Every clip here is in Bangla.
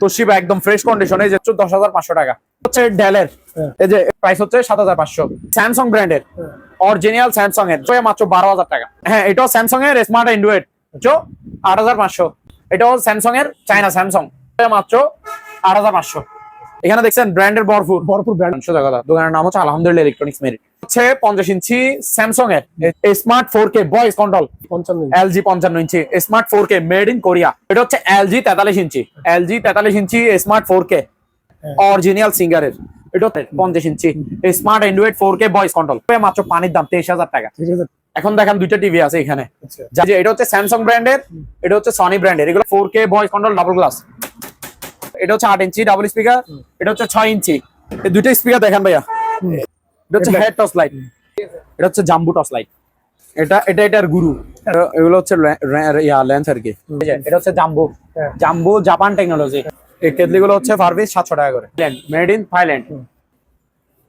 তোশিবা একদম ফ্রেশ কন্ডিশন, এই যে 14,500 টাকা হচ্ছে ডেলের। এই যে প্রাইস হচ্ছে 7,500। স্যামসাং ব্র্যান্ডের অরিজিনাল স্যামসাং এর মাত্র 12,000 টাকা। হ্যাঁ, এটাও স্যামসাং এর স্মার্ট অ্যান্ড্রয়েড 8,500। এটাও স্যামসাং এর চায়না স্যামসাং মাত্র 8,500। এখানে দেখছেন ব্র্যান্ডের ভরপুর ব্র্যান্ড। দোকানের নাম হচ্ছে আলহামদুলিল্লাহ ইলেকট্রনিক্স মেরিট। হচ্ছে 50 ইঞ্চি স্যামসাং এর smart 4K voice control, LG 55 inch smart 4K made in Korea. এটা হচ্ছে LG 43 inch, LG 43 inch smart 4K original সিঙ্গারের। এটা 50 inch smart android 4K voice control, মাত্র পানির দাম 23,000 টাকা। এখন দেখেন দুইটা টিভি আছে এখানে, এটা হচ্ছে স্যামসাং ব্র্যান্ডের, এটা হচ্ছে সনি ব্র্যান্ডের। এগুলো 4K voice control double glass. এটা হচ্ছে 8 ইঞ্চি ডাবল স্পিকার, এটা হচ্ছে 6 ইঞ্চি। এই দুইটা স্পিকার দেখেন ভাইয়া। এটা হচ্ছে হেড টস লাইট, এটা হচ্ছে জাম্বু টস লাইট। এটার গুরু। এগুলো হচ্ছে লেন্স আর কি। এটা হচ্ছে জাম্বু জাপান টেকনোলজি। এই কেটলিগুলো হচ্ছে পার পিস 700 টাকা করে, মেড ইন থাইল্যান্ড।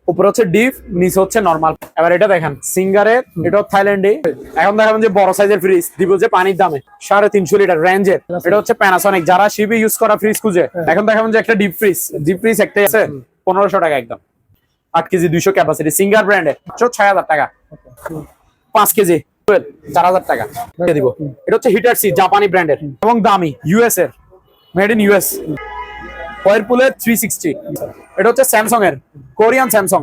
উপরে হচ্ছে ডিপ, নিচে হচ্ছে নরমাল। এবার এটা দেখেন সিঙ্গারের, এটা থাইল্যান্ডে। এখন দেখাবেন যে বড় সাইজের ফ্রিজ দিব যে পানির দামে 350 লিটার রেঞ্জের। এটা হচ্ছে প্যানাসনিক, যারা শিপে ইউজ করা ফ্রিজ খুঁজে। এখন দেখাবেন যে একটা ডিপ ফ্রিজ একটাই আছে 1500 টাকা একদম। 8 কেজি 200 ক্যাপাসিটি সিঙ্গার ব্র্যান্ডের 6,000 টাকা। 5 কেজি 4,000 টাকা দিব। এটা হচ্ছে হিটার সি জাপানি ব্র্যান্ডের এবং দামি, ইউএস এর, মেড ইন ইউএস। ওয়ারপুলের 360। এটা হচ্ছে স্যামসাং এর, কোরিয়ান স্যামসাং।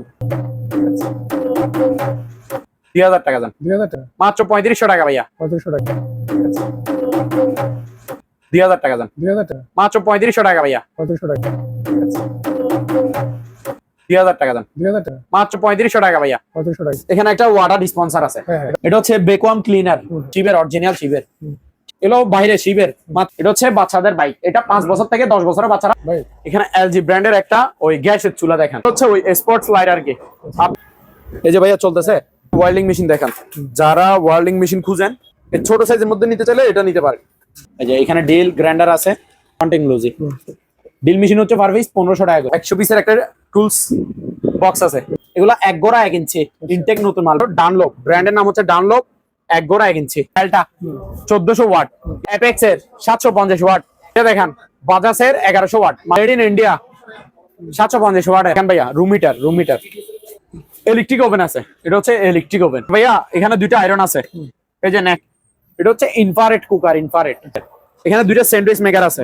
2,000 টাকা দেন। 2,000 টাকা মাত্র 3500 টাকা ভাইয়া। 3500 টাকা 2,000 টাকা দেন। 2,000 টাকা মাত্র 3500 টাকা ভাইয়া। 3500 টাকা 2,000 টাকা দেন। 2,000 টাকা মাত্র 3500 টাকা ভাইয়া। 3500 টাকা। এখানে একটা ওয়াটার ডিসপেন্সার আছে। এটা হচ্ছে বেকওয়াম ক্লিনার, শিবের অরিজিনাল শিবের। এগুলো বাইরে শিবের। এটা হচ্ছে বাচ্চাদের বাইক, এটা 5 বছর থেকে 10 বছরের বাচ্চারা। এখানে এলজি ব্র্যান্ডের একটা ওই গ্যাসের চুলা দেখেন, হচ্ছে ওই স্পোর্টস লাইট আর কি। এই যে ভাইয়া চলতেছে ওয়েল্ডিং মেশিন দেখেন, যারা ওয়েল্ডিং মেশিন খুঁজেন এই ছোট সাইজের মধ্যে নিতে চাইলে এটা নিতে পারে। এই যে এখানে ডিল গ্রাইন্ডার আছে টেকনোলজি। ডিল মেশিন হচ্ছে পার পিস 1500 টাকা। 100 পিসের একটা টুলস বক্স আছে। এগুলা 1 গোড়া 1 ইঞ্চি ইনটেক নতুন মাল। ডানলোপ ব্র্যান্ডের নাম হচ্ছে ডানলোপ, 1 গোড়া 1 ইঞ্চি। এলটা 1400 ওয়াট, অ্যাপেক্স এর 750 ওয়াট। এটা দেখেন বাজাজের 1100 watt, made in India 750 watt. দেখেন ভাইয়া রুম হিটার ইলেকট্রিক ওভেন আছে। এটা হচ্ছে ইলেকট্রিক ওভেন ভাইয়া। এখানে দুইটা আয়রন আছে, এই যে নেক। এটা হচ্ছে ইনফ্রারেড কুকার, ইনফ্রারেড। এখানে দুইটা স্যান্ডউইচ মেকার আছে,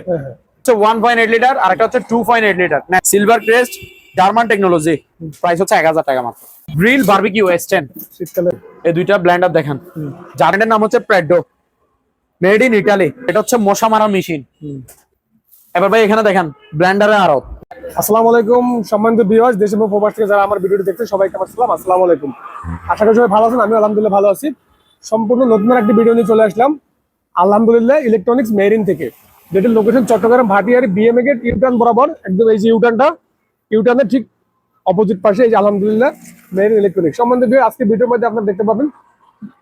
হচ্ছে 1.8 লিটার আর একটা হচ্ছে 2.8 litre. Silver Crest German technology, price হচ্ছে 1000 টাকা মাত্র। গ্রিল বারবিকিউ S10 শীতকালে। এই দুইটা ব্লেন্ডার দেখেন, জার্মানের নাম হচ্ছে প্রেডো, মেড ইন ইটালি। এটা হচ্ছে মশা মারা মেশিন। এবার ভাই এখানে দেখেন ব্লেন্ডারের আরো। আসসালামু আলাইকুম সম্মানিত ভিউয়ার্স, দেশ এবং প্রবাস থেকে যারা আমার ভিডিওটি দেখছেন সবাইকে আমার সালাম। আসসালামু আলাইকুম। আশা করি সবাই ভালো আছেন, আমি আলহামদুলিল্লাহ ভালো আছি। সম্পূর্ণ নতুন একটি ভিডিও নিয়ে চলে আসলাম আলহামদুলিল্লাহ ইলেকট্রনিক্স মেরিন থেকে, যেটির location Chittagong Bhatiari BMA gate U turn বরাবর। একদম এই যে ইউটার্নের ঠিক অপোজিট পাশে এই যে আলহামদুলিল্লাহ মেরিন ইলেকট্রনিক্স। সম্বন্ধে আজকে ভিডিওর মধ্যে আপনারা দেখতে পাবেন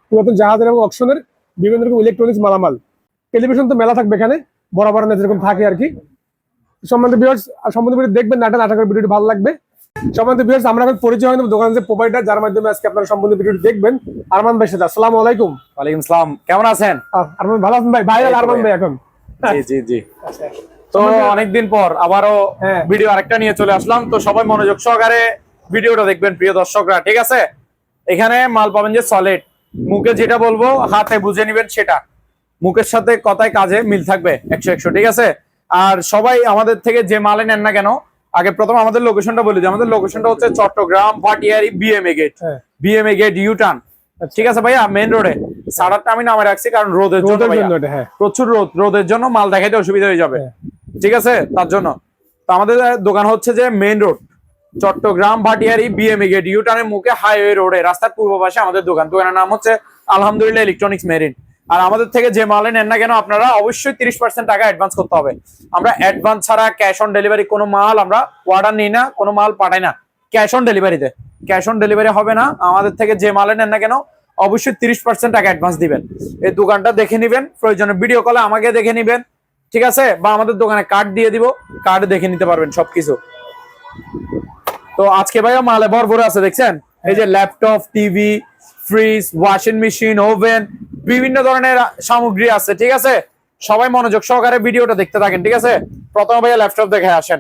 পুরাতন জাহাজের এবং অকশনের বিভিন্ন রকম ইলেকট্রনিক্স মালামাল। টেলিভিশন তো মেলা থাকবে এখানে বরাবর যেরকম থাকে আর কি। সম্বন্ধে ভিউয়ার্স ভিডিও দেখবেন, আশা করি ভিডিওটি ভালো লাগবে। সম্বন্ধে ভিউয়ার্স আমরা এখন পরিচয় হয় দোকানের যে প্রোভাইডার, যার মাধ্যমে আজকে আপনারা সম্বন্ধে ভিডিওটি দেখবেন, আরমান ভাই সাথে। আসসালামু আলাইকুম। ওয়ালাইকুম আসসালাম, কেমন আছেন? আরমান ভালো আছেন ভাই? ভাইরাল আরমান ভাই এখন। জি তো অনেকদিন পর আবারও ভিডিও আরেকটা নিয়ে চলে আসলাম। তো সবাই মনোযোগ সহকারে ভিডিওটা দেখবেন প্রিয় দর্শকরা, ঠিক আছে? এখানে মাল পাবেন যে সলিড, মুখে যেটা বলবো হাতে বুঝে নিবেন সেটা। মুখের সাথে কথায় কাজে মিল থাকবে 100 ঠিক আছে? আর সবাই আমাদের থেকে যে মালে নেন না কেন, আগে প্রথম আমাদের লোকেশনটা বলে দিই। আমাদের লোকেশনটা হচ্ছে Chittagong Bhatiari BMA gate U turn, ঠিক আছে ভাইয়া? মেইন রোডে। সারাটা আমি নামে রাখছি কারণ রোদের জন্য, প্রচুর রোদের জন্য মাল দেখাইতে অসুবিধা হয়ে যাবে, ঠিক আছে? তার জন্য তো আমাদের দোকান হচ্ছে যে main road Chattogram Bhatiari BMA gate ইউটার্নের মুখে হাইওয়ে রোডে রাস্তার পূর্ব পাশে আমাদের দোকানের নাম হচ্ছে আলহামদুলিল্লাহ ইলেকট্রনিক্স মেরিন। আর আমাদের থেকে যে মালে নেন না কেন আপনারা অবশ্যই 30% টাকা অ্যাডভান্স করতে হবে। আমরা অ্যাডভান্স ছাড়া ক্যাশ অন ডেলিভারি কোনো মাল আমরা অর্ডার নিই না, কোনো মাল পাঠাই না। ক্যাশ অন ডেলিভারি হবে না। আমাদের থেকে যে মালে নেন না কেন অবশ্যই 30% টাকা অ্যাডভান্স দিবেন। এই দোকানটা দেখে নিবেন, প্রয়োজনে ভিডিও কলে আমাকে দেখে নিবেন, ঠিক আছে? বা আমাদের দোকানে কার্ড দিয়ে দিব, কার্ড দেখে নিতে পারবেন সবকিছু। তো আজকে ভাইয়া মালে ভরপুর আছে, দেখছেন? এই যে laptop, TV, fridge, washing machine, oven, বিভিন্ন ধরনের সামগ্রী আছে, ঠিক আছে? সবাই মনোযোগ সহকারে ভিডিওটা দেখতে থাকেন, ঠিক আছে? প্রথমে ভাইয়া ল্যাপটপ দেখে আসেন।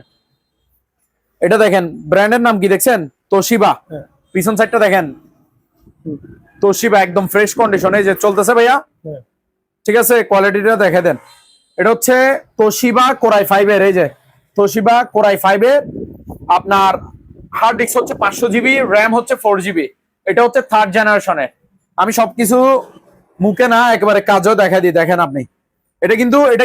এটা দেখেন, ব্র্যান্ডের নাম কি দেখছেন? তোশিবা। পিছন সাইডটা দেখেন, তোশিবা একদম ফ্রেশ কন্ডিশন, এই যে চলতেছে ভাইয়া, ঠিক আছে? কোয়ালিটিটা দেখে দেন। এটা হচ্ছে তোশিবা কোরাই 5 এর, এই যে তোশিবা কোরাই 5 এর আপনার হার্ড ডিস্ক হচ্ছে 500 জিবি, র্যাম হচ্ছে 4 জিবি। এটা হচ্ছে 3rd জেনারেশনের। আমি সবকিছু মুখে না একেবারে কাজও দেখা দিই, দেখেন আপনি। এটা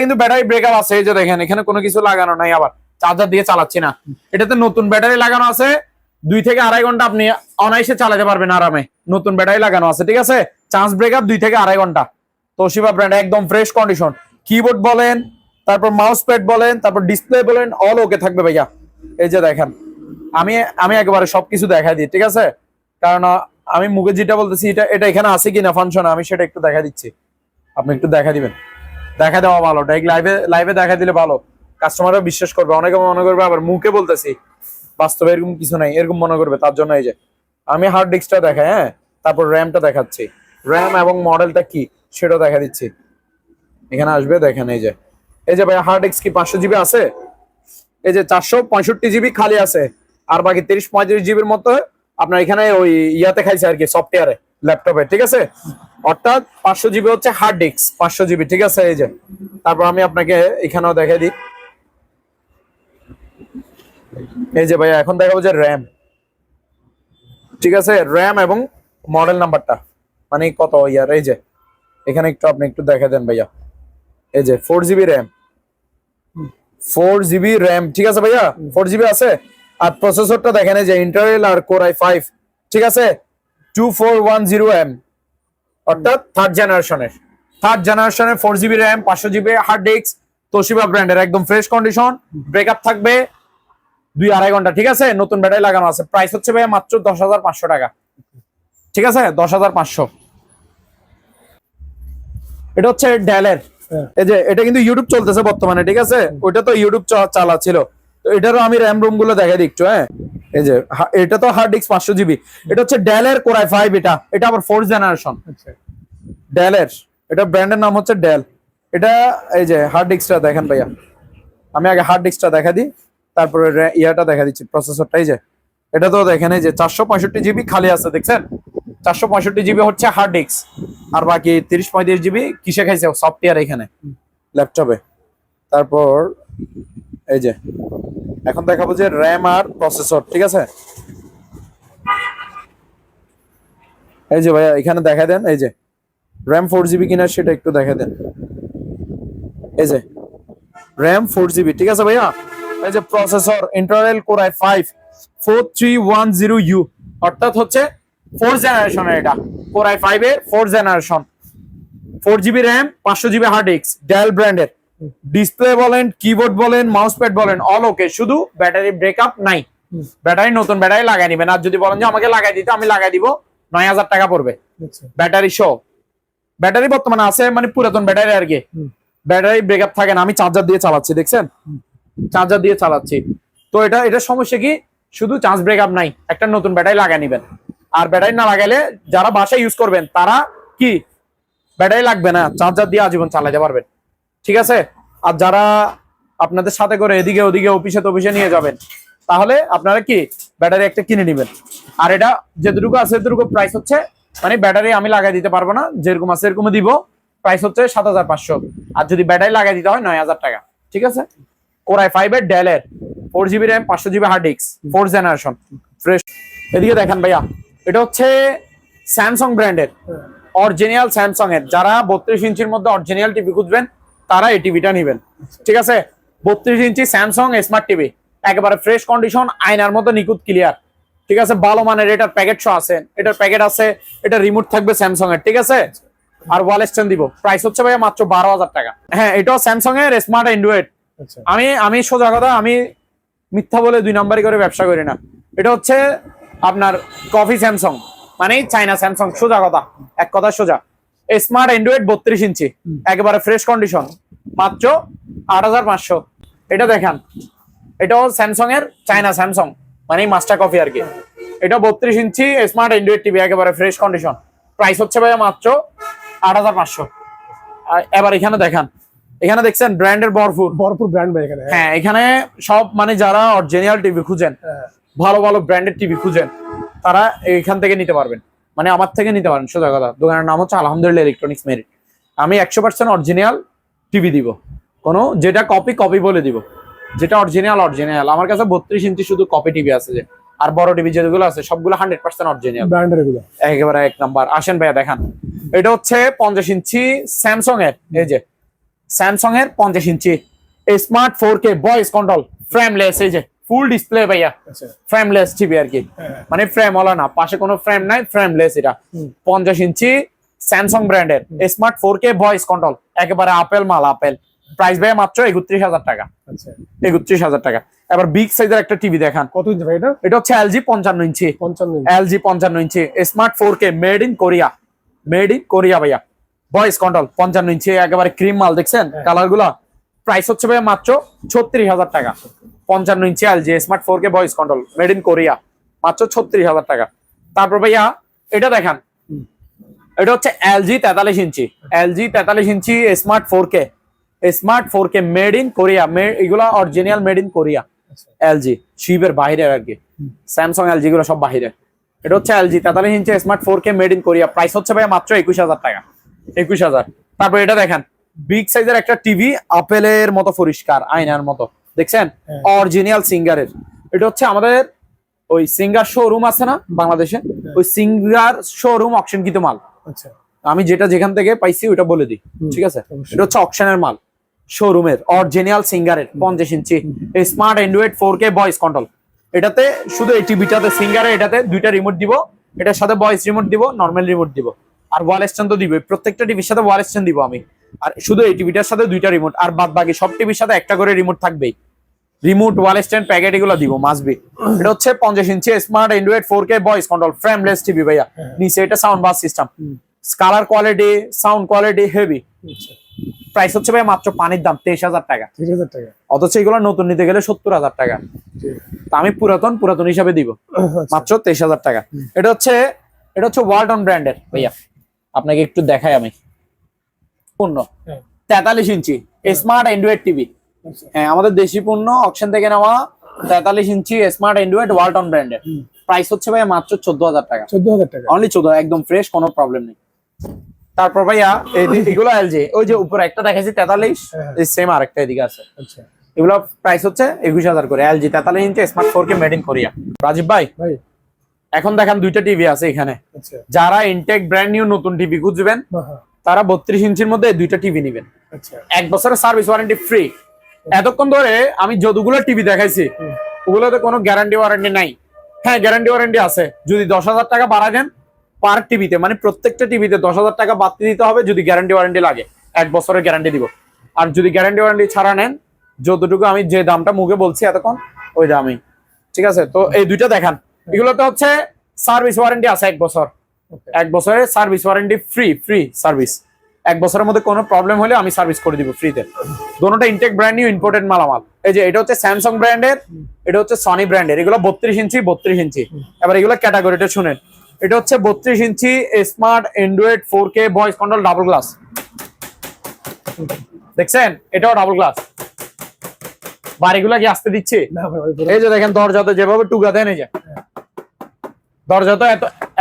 কিন্তু ব্যাটারি ব্রেকআপ আছে, এই যে দেখেন এখানে কোনো কিছু লাগানো নাই, আবার চার্জার দিয়ে চালাচ্ছি না। এটাতে নতুন ব্যাটারি লাগানো আছে, 2 থেকে 2.5 ঘন্টা আপনি অনায়াসে চালাতে পারবেন আরামে। নতুন ব্যাটারি লাগানো আছে, ঠিক আছে? চার্জ ব্রেকআপ 2 থেকে 2.5 ঘন্টা। তোশিবা ব্র্যান্ড, একদম ফ্রেশ কন্ডিশন। কিবোর্ড বলেন, তারপর মাউস প্যাড বলেন, তারপর ডিসপ্লে বলেন, অল ওকে থাকবে ভাইয়া। এই যে দেখেন, আমি একেবারে সবকিছু দেখাই দিই, ঠিক আছে? কারণ আমি মুখে যেটা বলতেছি এটা এখানে আছে কিনা ফাংশন, আমি সেটা একটু দেখা দিচ্ছি, আপনি একটু দেখা দিবেন। দেখা দেওয়া ভালো, লাইভে দেখা দিলে ভালো, কাস্টমাররা বিশ্বাস করবে। অনেকে মনে করবে আবার মুখে বলতেছি, বাস্তবে এরকম কিছু নাই, এরকম মনে করবে। তার জন্য এই যে আমি হার্ড ডিস্কটা দেখাই, হ্যাঁ, তারপর র্যামটা দেখাচ্ছি, র্যাম এবং মডেলটা কি সেটা দেখা দিচ্ছি। এখানে আসবে, দেখেন এই যে ভাই হার্ড ডিস্ক কি 500 জিবি আছে, এই যে 465 জিবি খালি আছে, আর বাকি 30-35 জিবির মতো আপনার এখানে ওই ইয়াতে খাইছে আর কি, সফটওয়্যারে, ল্যাপটপে, ঠিক আছে? অর্থাৎ 500 জিবি হচ্ছে হার্ড ডিস্ক, 500 জিবি, ঠিক আছে? এই যে তারপর আমি আপনাকে এখানেও দেখাই দিই, এই যে ভাইয়া এখন দেখাবো যে র্যাম, ঠিক আছে? র্যাম এবং মডেল নাম্বারটা মানে কত ইয়ার, এই যে এখানে আপনি একটু দেখা দেন ভাইয়া। এই যে 4 জিবি র্যাম, 4 জিবি র্যাম, ঠিক আছে ভাইয়া? 4 জিবি আছে। আর প্রসেসরটা দেখেন, এই যে ইন্টেল আর কোর i5, ঠিক আছে? 2410M, অর্থাৎ 3rd জেনারেশনের 4 GB RAM, 500 GB hard disk, Toshiba ব্র্যান্ডের, একদম ফ্রেশ কন্ডিশন। ব্রেকআপ থাকবে 2-2.5 ঘন্টা, ঠিক আছে? নতুন ব্যাটারি লাগানো আছে। প্রাইস হচ্ছে ভাইয়া মাত্র 10,500 টাকা, ঠিক আছে? 10,500। এটা হচ্ছে ডেলের, এই যে এটা কিন্তু ইউটিউব চলতেছে বর্তমানে, ঠিক আছে? ওইটা তো ইউটিউব চালাচ্ছিল, তো এটারও আমি র্যাম রুম গুলো দেখাই দিচ্ছি, হ্যাঁ। এই যে এটা তো হার্ড ডিস্ক 500 জিবি, এটা হচ্ছে ডেলের কোরাই 5, এটা আবার 4th জেনারেশন ডেলের। এটা ব্র্যান্ডের নাম হচ্ছে ডেল। এটা এই যে হার্ড ডিস্কটা দেখেন ভাইয়া, আমি আগে হার্ড ডিস্কটা দেখা দিই, তারপরে ইয়াটা দেখা দিচ্ছি, প্রসেসরটা। এই যে এটা তো দেখেন, এই যে 465 জিবি খালি আছে, দেখছেন? 465 জিবি হচ্ছে হার্ড ডিস্ক, আর বাকি 30-35 জিবি কিসে খাইছে, সফটওয়্যার এখানে ল্যাপটপে। তারপর এই যে এখন দেখাবো যে র্যাম আর প্রসেসর, ঠিক আছে? এই যে ভাইয়া এখানে দেখা দেন, এই যে র্যাম 4 জিবি কিনা সেটা একটু দেখা দেন। এই যে র্যাম 4 জিবি, ঠিক আছে ভাইয়া? এই যে processor Intel core i5 4310U, অর্থাৎ হচ্ছে 4th জেনারেশনের, এটা কোর i5 এর 4th generation. 4 GB RAM, 500 GB hard disk, Dell ব্র্যান্ডের। ডিসপ্লে বলেন, কিবোর্ড বলেন, মাউস প্যাড বলেন, অল ওকে, শুধু ব্যাটারি ব্রেকআপ নাই। ব্যাটারি নতুন ব্যাটারি লাগাই নিবেন, আর যদি বলেন যে আমাকে লাগাই দিতে, আমি লাগাই দিব, 9,000 টাকা পড়বে ব্যাটারি সহ। ব্যাটারি বর্তমানে আছে, মানে পুরাতন ব্যাটারি আর কি, ব্যাটারি ব্রেকআপ থাকে না। আমি চার্জার দিয়ে চালাচ্ছি, দেখছেন? চার্জার দিয়ে চালাচ্ছি। তো এটা সমস্যা কি, শুধু চার্জ ব্রেকআপ নাই, একটা নতুন ব্যাটারি লাগাই নিবেন। আর ব্যাটারি না লাগাইলে যারা বাসায় ইউজ করবেন তারা কি ব্যাটারি লাগবে না, চার্জার দিয়ে আজীবন চালাতে পারবেন, ঠিক আছে? আর যারা আপনাদের সাথে করে এদিকে ওদিকে অফিসে নিয়ে যাবেন, তাহলে আপনারা কি ব্যাটারি একটা কিনে নেবেন। আর এটা যেটুকু আছে সেটুকু প্রাইস হচ্ছে, মানে ব্যাটারি আমি লাগাই দিতে পারবো না, যেরকম আছে এরকম দিব। প্রাইস হচ্ছে 7,500, আর যদি ব্যাটারি লাগাই দিতে হয় 9,000 টাকা, ঠিক আছে? কোর i5 এর ডেলের 4 GB RAM, 500 GB hard disk, 4th generation, fresh. এদিকে দেখেন ভাইয়া, এটা হচ্ছে স্যামসাং ব্র্যান্ডের, অরিজিনাল স্যামসাং এর। যারা 32 ইঞ্চির মধ্যে অরিজিনাল টিভি খুঁজবেন তারা এই টিভিটা নেবেন, ঠিক আছে? 32 ইঞ্চি স্যামসাং স্মার্ট টিভি, একেবারে ফ্রেশ কন্ডিশন, আয়নার মতো নিখুঁত ক্লিয়ার, ঠিক আছে? ভালো মানের। এটার প্যাকেট সহ আছে, এটার প্যাকেট আছে, এটা রিমোট থাকবে স্যামসাং এর, ঠিক আছে? আর ওয়াল স্ট্যান্ড দিব। প্রাইস হচ্ছে ভাইয়া মাত্র 12,000 টাকা। হ্যাঁ, এটাও স্যামসাং এর স্মার্ট অ্যান্ড্রয়েড। আমি সোজা কথা, আমি মিথ্যা বলে 2 নাম্বারই করে ব্যবসা করি না। এটা হচ্ছে আপনার কফি স্যামসাং, মানে চাইনা স্যামসাং, সোজা কথা, এক কথা সোজা। স্মার্ট অ্যান্ড্রয়েড 32 ইঞ্চি, একেবারে ফ্রেশ কন্ডিশন, মাত্র 8,500। এটা দেখান, এটাও স্যামসাং এর, চাইনা স্যামসাং, মানে মাস্টার কফি আর কি। এটা 32 ইঞ্চি স্মার্ট অ্যান্ড্রয়েড টিভি, একেবারে ফ্রেশ কন্ডিশন। প্রাইস হচ্ছে ভাইয়া মাত্র 8,500। এবার এখানে দেখান, এখানে দেখছেন ব্র্যান্ডের ভরপুর ভরপুর ব্র্যান্ড ভাই এখানে। হ্যাঁ এখানে সব মানে যারা অরিজিনাল টিভি খুঁজেন, ভালো ভালো ব্র্যান্ডের টিভি খুঁজেন, তারা এখান থেকে নিতে পারবেন, মানে আমার থেকে নিতে পারেন। সোজা কথা, দোকানের নাম হচ্ছে আলহামদুলিল্লাহ ইলেকট্রনিক্স মেরিট। আমি 100% অরিজিনাল টিভি দিব, কোনো যেটা কপি কপি বলে দিব, যেটা অরিজিনাল অরিজিনাল। আমার কাছে 32 ইঞ্চি শুধু কপি টিভি আছে, যে আর বড় টিভি যেগুলো আছে সবগুলো 100% অরিজিনাল ব্র্যান্ডের এগুলো একেবারে এক নাম্বার। আসেন ভাইয়া দেখান, এটা হচ্ছে 50 ইঞ্চি স্যামসাং এর, এই যে স্যামসাং এর 50 inch smart 4K voice control frameless, এই যে ফুল ডিসপ্লে ভাইয়া, আচ্ছা ফ্রেমলেস টিভি আর কি, মানে ফ্রেম ওলা না, পাশে কোনো ফ্রেম নাই, ফ্রেমলেস। এটা 50 ইঞ্চি স্যামসাং ব্র্যান্ডের স্মার্ট 4K ভয়েস কন্ট্রোল, একেবারে আপেল মাল আপেল। প্রাইস ভাইয়া মাত্র 31,000 টাকা। আচ্ছা 31,000 টাকা। এবার বিগ সাইজের একটা টিভি দেখান, কত ইঞ্চি ভাই এটা? এটা হচ্ছে LG 55 inch, 55 inch LG 55 inch smart 4K made in Korea, made in Korea ভাইয়া, ভয়েস কন্ট্রোল 55 ইঞ্চি, একেবারে ক্রিম মাল। দেখছেন কালার গুলা? প্রাইস হচ্ছে ভাইয়া মাত্র 36,000 taka. 55 inch LG smart 4K voice control made in Korea, মাত্র 36,000 টাকা। তারপর ভাইয়া এটা দেখান, এটা হচ্ছে LG 43 inch, LG 43 inch smart 4K, smart 4K made in Korea, এগুলা original made in Korea. LG শিবের বাইরের আর কি, স্যামসাং এলজি গুলো সব বাইরের। এটা হচ্ছে LG 43 inch smart 4K made in Korea, price হচ্ছে ভাই মাত্র 21,000 টাকা। 21,000। তারপর এটা দেখেন, বিগ সাইজের একটা টিভি, আপেলের মতো পরিষ্কার, আয়নার মতো, দেখছেন? অরিজিনাল সিঙ্গারের। এটা হচ্ছে আমাদের ওই সিঙ্গার শোরুম আছে না বাংলাদেশে, ওই সিঙ্গার শোরুম অকশনকৃত মাল। আচ্ছা আমি যেটা যেখান থেকে পাইছি ওইটা বলে দিই, ঠিক আছে? এটা হচ্ছে অকশনের মাল, শোরুমের অরিজিনাল সিঙ্গারের 50 inch smart android 4K voice control. এটাতে শুধু এই টিভিটাতে সিঙ্গারে এটাতে দুইটা রিমোট দিব, এটার সাথে ভয়েস রিমোট দিব, নর্মাল রিমোট দিব, আর ওয়াল স্ট্যান্ড তো দিব। প্রত্যেকটা টিভির সাথে ওয়াল স্ট্যান্ড দিব আমি, আর শুধু এই টিভিটার সাথে দুইটা রিমোট, আর বাদ বাকি সব টিভির সাথে একটা করে রিমোট থাকবেই। রিমোট, ওয়াল স্ট্যান্ড, প্যাকেট এগুলো দিব মাস্ট বি। এটা হচ্ছে 50 inch smart android 4K voice control frameless TV ভাইয়া। নিচে এটা sound bass system, colour quality, sound quality heavy. Price হচ্ছে ভাই মাত্র পানির দাম 23,000 টাকা। 30,000 টাকা। অথচ এগুলো নতুন নিতে গেলে 70,000 টাকা। তা আমি পুরাতন হিসাবে দিব মাত্র 23,000 টাকা। এটা হচ্ছে ওয়ালটন ব্র্যান্ডের ভাইয়া, আপনাকে একটু দেখাই আমি। পণ্য 43 ইঞ্চি স্মার্ট অ্যান্ড্রয়েড টিভি, হ্যাঁ আমাদের দেশি পণ্য, অকশন থেকে নেওয়া 43 ইঞ্চি স্মার্ট অ্যান্ড্রয়েড ওয়ালটন ব্র্যান্ডের। প্রাইস হচ্ছে ভাইয়া মাত্র 14,000 টাকা। 14,000 টাকা অনলি 14, একদম ফ্রেশ, কোনো প্রবলেম নেই। তারপর ভাইয়া এগুলো এলজি, ওই যে উপরে একটা দেখাইছি 43, সেম আরেকটা এদিকে আছে। আচ্ছা এগুলো প্রাইস হচ্ছে 21,000 করে। LG 43 inch smart 4K made in Korea. Rajib ভাই ভাই এখন দেখেন দুইটা টিভি আছে এখানে, আচ্ছা যারা ইনটেক ব্র্যান্ড নিউ নতুন টিভি খুঁজবেন তারা 32 ইঞ্চির মধ্যে দুইটা টিভি নেবেন। আচ্ছা 1 বছরের সার্ভিস ওয়ারেন্টি ফ্রি। এতক্ষণ ধরে আমি যতগুলো টিভি দেখাইছি ওগুলোতে কোনো গ্যারান্টি ওয়ারেন্টি নাই। হ্যাঁ গ্যারান্টি ওয়ারেন্টি আছে, যদি 10,000 টাকা বাড়া দেন পার টিভিতে, মানে প্রত্যেকটা টিভিতে 10,000 টাকা বাড়তি দিতে হবে যদি গ্যারান্টি ওয়ারেন্টি লাগে। 1 বছরের গ্যারান্টি দিব। আর যদি গ্যারান্টি ওয়ারেন্টি ছাড়া নেন, যতটুকু আমি যে দামটা মুখে বলছি এতক্ষণ ওই দামই, ঠিক আছে? তো এই দুইটা দেখান, এগুলোতে হচ্ছে সার্ভিস ওয়ারেন্টি আছে 1 বছর। 1 বছরের সার্ভিস ওয়ারেন্টি ফ্রি সার্ভিস। 1 বছরের মধ্যে কোনো প্রবলেম হলে আমি সার্ভিস করে দিব ফ্রিতে। দোনোটা ইনটেক ব্র্যান্ড নিউ ইম্পোর্টেড মালামাল। এই যে এটা হচ্ছে স্যামসাং ব্র্যান্ডের, এটা হচ্ছে সনি ব্র্যান্ডের। এগুলো 32 ইঞ্চি। এবার এগুলো ক্যাটাগরিটা শুনেন। এটা হচ্ছে 32 inch smart android 4K voice control double glass, দেখছেন? এটাও ডাবল গ্লাস। বাড়িগুলা কি আসতে দিচ্ছে? না ভাই এই যে দেখেন দরজাতে যেভাবে টুকা দেন, এই যে দরজাতে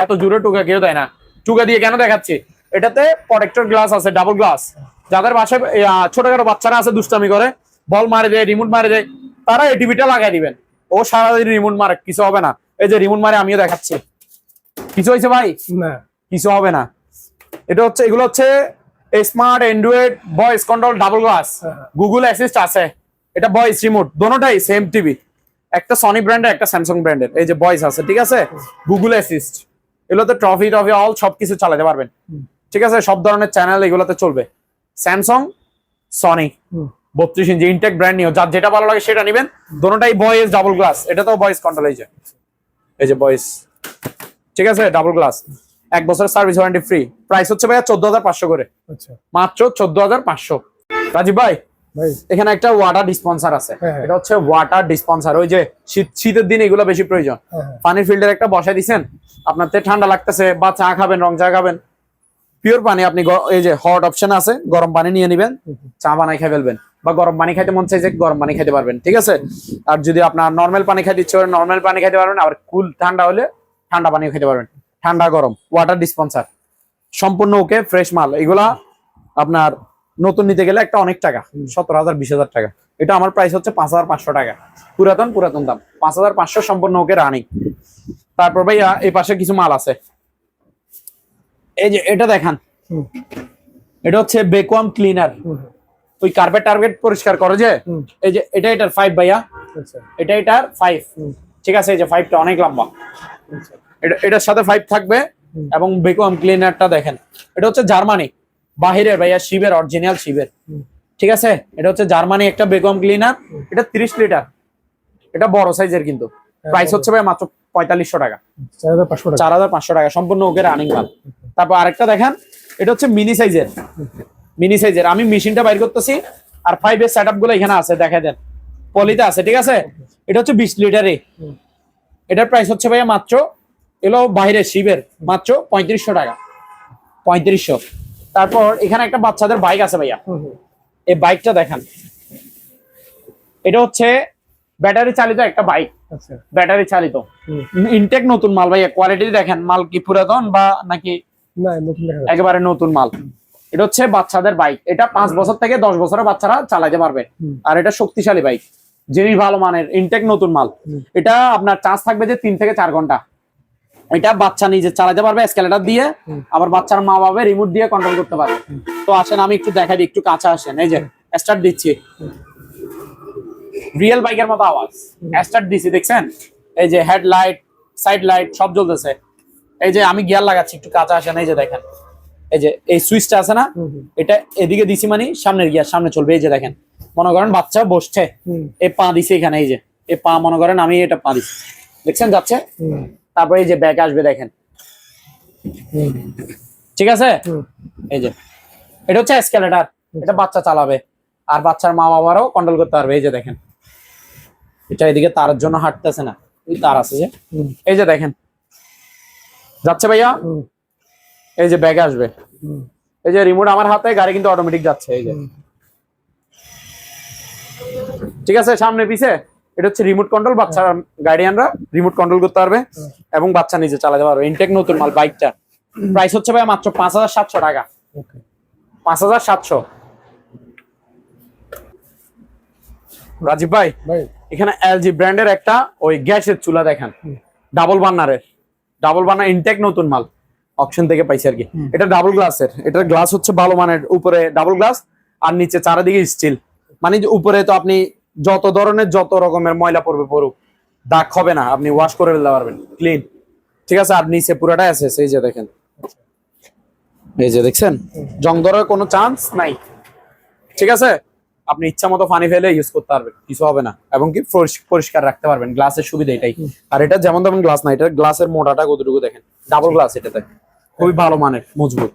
এত জোরে টুকা কেউ দেয় না। টুকা দিয়ে কেন দেখাচ্ছি? এটাতে প্রোটেক্টর গ্লাস আছে, ডাবল গ্লাস। যাদের বাসায় ছোটখাটো বাচ্চারা আছে দুষ্টামি করে, বল মারে দেয়, রিমোট মারে দেয়, তারা এই টিভিটা লাগাই দিবেন। ও সারাদিন রিমোট মারে, কিছু হবে না। এই যে রিমোট মারে, আমিও দেখাচ্ছি। কিছু হয়েছে ভাই? না কিছু হবে না। এগুলো হচ্ছে smart Android voice control double glass, Google assist আছে, এটা ভয়েস রিমোট, দোনোটাই সেম টিভি। একটা সনি ব্র্যান্ডের, একটা স্যামসাং ব্র্যান্ডের। এই যে ভয়েস আছে, ঠিক আছে? গুগল অ্যাসিস্ট, এগুলোতে ট্রফি অল সবকিছু চালাতে পারবেন, ঠিক আছে? সব ধরনের চ্যানেল এগুলোতে চলবে। স্যামসাং, সনি, 32 ইঞ্চি ইনটেক ব্র্যান্ড নিউ, যার যেটা ভালো লাগে সেটা নেবেন। দোনোটাই ভয়েস ডাবল গ্লাস। এটা তো ভয়েস কন্ট্রোল, এই যে ভয়েস, ঠিক আছে? ডাবল গ্লাস, 1 বছরের সার্ভিস ওয়ারেন্টি ফ্রি। প্রাইস হচ্ছে ভাইয়া 14,500 করে। আচ্ছা মাত্র 14,500। রাজীব ভাই ভাই এখানে একটা ওয়াটার ডিসপেন্সার আছে। হ্যাঁ। এটা হচ্ছে ওয়াটার ডিসপেন্সার, ওই যে শীতের দিন এগুলো বেশি প্রয়োজন। পানির ফিল্টার একটা বসাই দিচ্ছেন, আপনার ঠান্ডা লাগতেছে বা চা খাবেন, রং চা খাবেন, পিওর পানি আপনি এই যে হট অপশন আছে, গরম পানি নিয়ে নেবেন, চা বানাই খাই ফেলবেন, বা গরম পানি খাইতে মন চাইছে গরম পানি খাইতে পারবেন, ঠিক আছে। আর যদি আপনার নর্মাল পানি খাইতে ইচ্ছে করেন নর্মাল পানি খাইতে পারবেন, আবার কুল ঠান্ডা হলে ঠান্ডা পানিও খেতে পারবেন। ঠান্ডা গরম ওয়াটার ডিসপেন্সার সম্পূর্ণ ওকে, ফ্রেশ মাল। এগুলা আপনার নতুন নিতে গেলে একটা অনেক টাকা, 17,000 20,000 টাকা। এটা আমার প্রাইস হচ্ছে 5,500 টাকা, পুরাতন দাম 5,500 সম্পূর্ণ ওকে রানিং। তারপর ভাইয়া এই পাশে কিছু মাল আছে, এই যে এটা দেখান, এটা হচ্ছে বেকওয়াম ক্লিনার, ওই কার্পেট টার্গেট পরিষ্কার করে যে, এই যে এটার 5 ভাইয়া, আচ্ছা এটার 5, ঠিক আছে। এই যে 5টা অনেক লম্বা, এটার সাথে 5 থাকবে। এবং বেকওয়াম ক্লিনারটা দেখেন, এটা হচ্ছে জার্মানি বাহিরের ভাইয়া, শিবের অরিজিনাল শিবের, ঠিক আছে। এটা হচ্ছে জার্মানি একটা বেকওয়াম ক্লিনার, এটা 30 লিটার, এটা বড় সাইজের, কিন্তু প্রাইস হচ্ছে ভাই মাত্র 4500 টাকা, 4,500 টাকা। 4,500 টাকা সম্পূর্ণ ওকে রানিং মাল। তারপর আরেকটা দেখেন, এটা হচ্ছে মিনি সাইজের, আমি মেশিনটা বাইর করতেছি, আর 5 এর সেটআপ গুলো এখানে আছে, দেখা দেন পলিতে আছে, ঠিক আছে। এটা হচ্ছে 20 লিটারে, এটার প্রাইস হচ্ছে ভাইয়া মাত্র, এলো বাইরের শিবের, মাত্র 3500 টাকা, 3500। তারপর এখানে একটা বাচ্চাদের বাইক আছে ভাইয়া, এই বাইকটা দেখেন, এটা হচ্ছে ব্যাটারি চালিত একটা বাইক, আচ্ছা ব্যাটারি চালিত, ইনটেক নতুন মাল ভাইয়া। কোয়ালিটি দেখেন, মাল কি পুরাতন বা নাকি না নতুন দেখা যাচ্ছে। একেবারে নতুন মাল। এটা হচ্ছে বাচ্চাদের বাইক, এটা 5 বছর থেকে 10 বছরের বাচ্চারা চালাতে পারবে। আর এটা শক্তিশালী বাইক, জিনিস ভালো মানের, ইনটেক নতুন মাল। এটা আপনার চার্জ থাকবে যে 3 থেকে 4 ঘন্টা। এটা বাচ্চা নিজে চালাতে পারবে স্কেলেটার দিয়ে, আবার বাচ্চার মা বাবা রিমোট দিয়ে কন্ট্রোল করতে পারবে। তো আসেন আমি একটু দেখাই দিই, একটু কাছে আসেন, এই যে স্টার্ট দিচ্ছি, রিয়েল বাইকের মতো আওয়াজ, স্টার্ট দিচ্ছি, দেখছেন? এই যে হেডলাইট, সাইড লাইট সব জ্বলতেছে। এই যে আমি গিয়ার লাগাচ্ছি, একটু কাছে আসেন, এই যে দেখেন, এই যে এই সুইচটা আছে না, এটা এদিকে দিছি মানে সামনের গিয়ার সামনে চলবে। এই যে দেখেন, মনে করেন বাচ্চা বসছে, এই পা দিছে এখানে, এই যে এই পা, মনে করেন আমি এটা পা দিছি, দেখছেন যাচ্ছে। তারপরে এই যে ব্যাক আসবে দেখেন, ঠিক আছে। এই যে এটা হচ্ছে এসকেলেটর, এটা বাচ্চা চালাবে, আর বাচ্চার মা বাবারও কন্ট্রোল করতে পারবে। এই যে দেখেন, এটা এদিকে তারের জন্য হাঁটতেছে না, ওই তার আছে যে, এই যে দেখেন যাচ্ছে ভাইয়া। এই যে ব্যাগ আসবে, এই যে রিমোট আমার হাতে, গাড়ি কিন্তু অটোমেটিক যাচ্ছে, এই যে, ঠিক আছে। সামনে পিছে এটা হচ্ছে রিমোট কন্ট্রোল, বাচ্চা গার্ডিয়ানরা রিমোট কন্ট্রোল করতে পারবে এবং বাচ্চা নিজে চালাতে পারবে। ইনটেক নতুন মাল বাইকটা, প্রাইস হচ্ছে ভাই মাত্র 5,700 টাকা, 5,700। রাজীব ভাই, এখানে এলজি ব্র্যান্ডের একটা ওই গ্যাসের চুলা দেখেন, ডাবল বার্নার ইনটেক নতুন মাল, অপশন থেকে পাইছি আর কি। এটা ডাবল গ্লাসের, এটার গ্লাস হচ্ছে ভালো মানের, উপরে ডাবল গ্লাস আর নিচে চারিদিকে স্টিল, মানে উপরে তো আপনি যত ধরনের যত রকমের ময়লা পড়ুক দাগ হবে না, আপনি ওয়াশ করে ফেলতে পারবেন ক্লিন, ঠিক আছে। আর নিচে পুরোটাই আছে, এই যে দেখেন, এই যে দেখছেন, জং ধরার কোনো চান্স নাই, ঠিক আছে। আপনি ইচ্ছা মতো পানি ফেলে ইউজ করতে পারবেন, কিছু হবে না, এবং কি পরিষ্কার রাখতে পারবেন। গ্লাসের সুবিধা এটাই। আর এটা যেমন তেমন গ্লাস না, এটা গ্লাসের মোটাটা কতটুকু দেখেন, ডাবল গ্লাস, এটাতে খুবই ভালো মানের, মজবুত।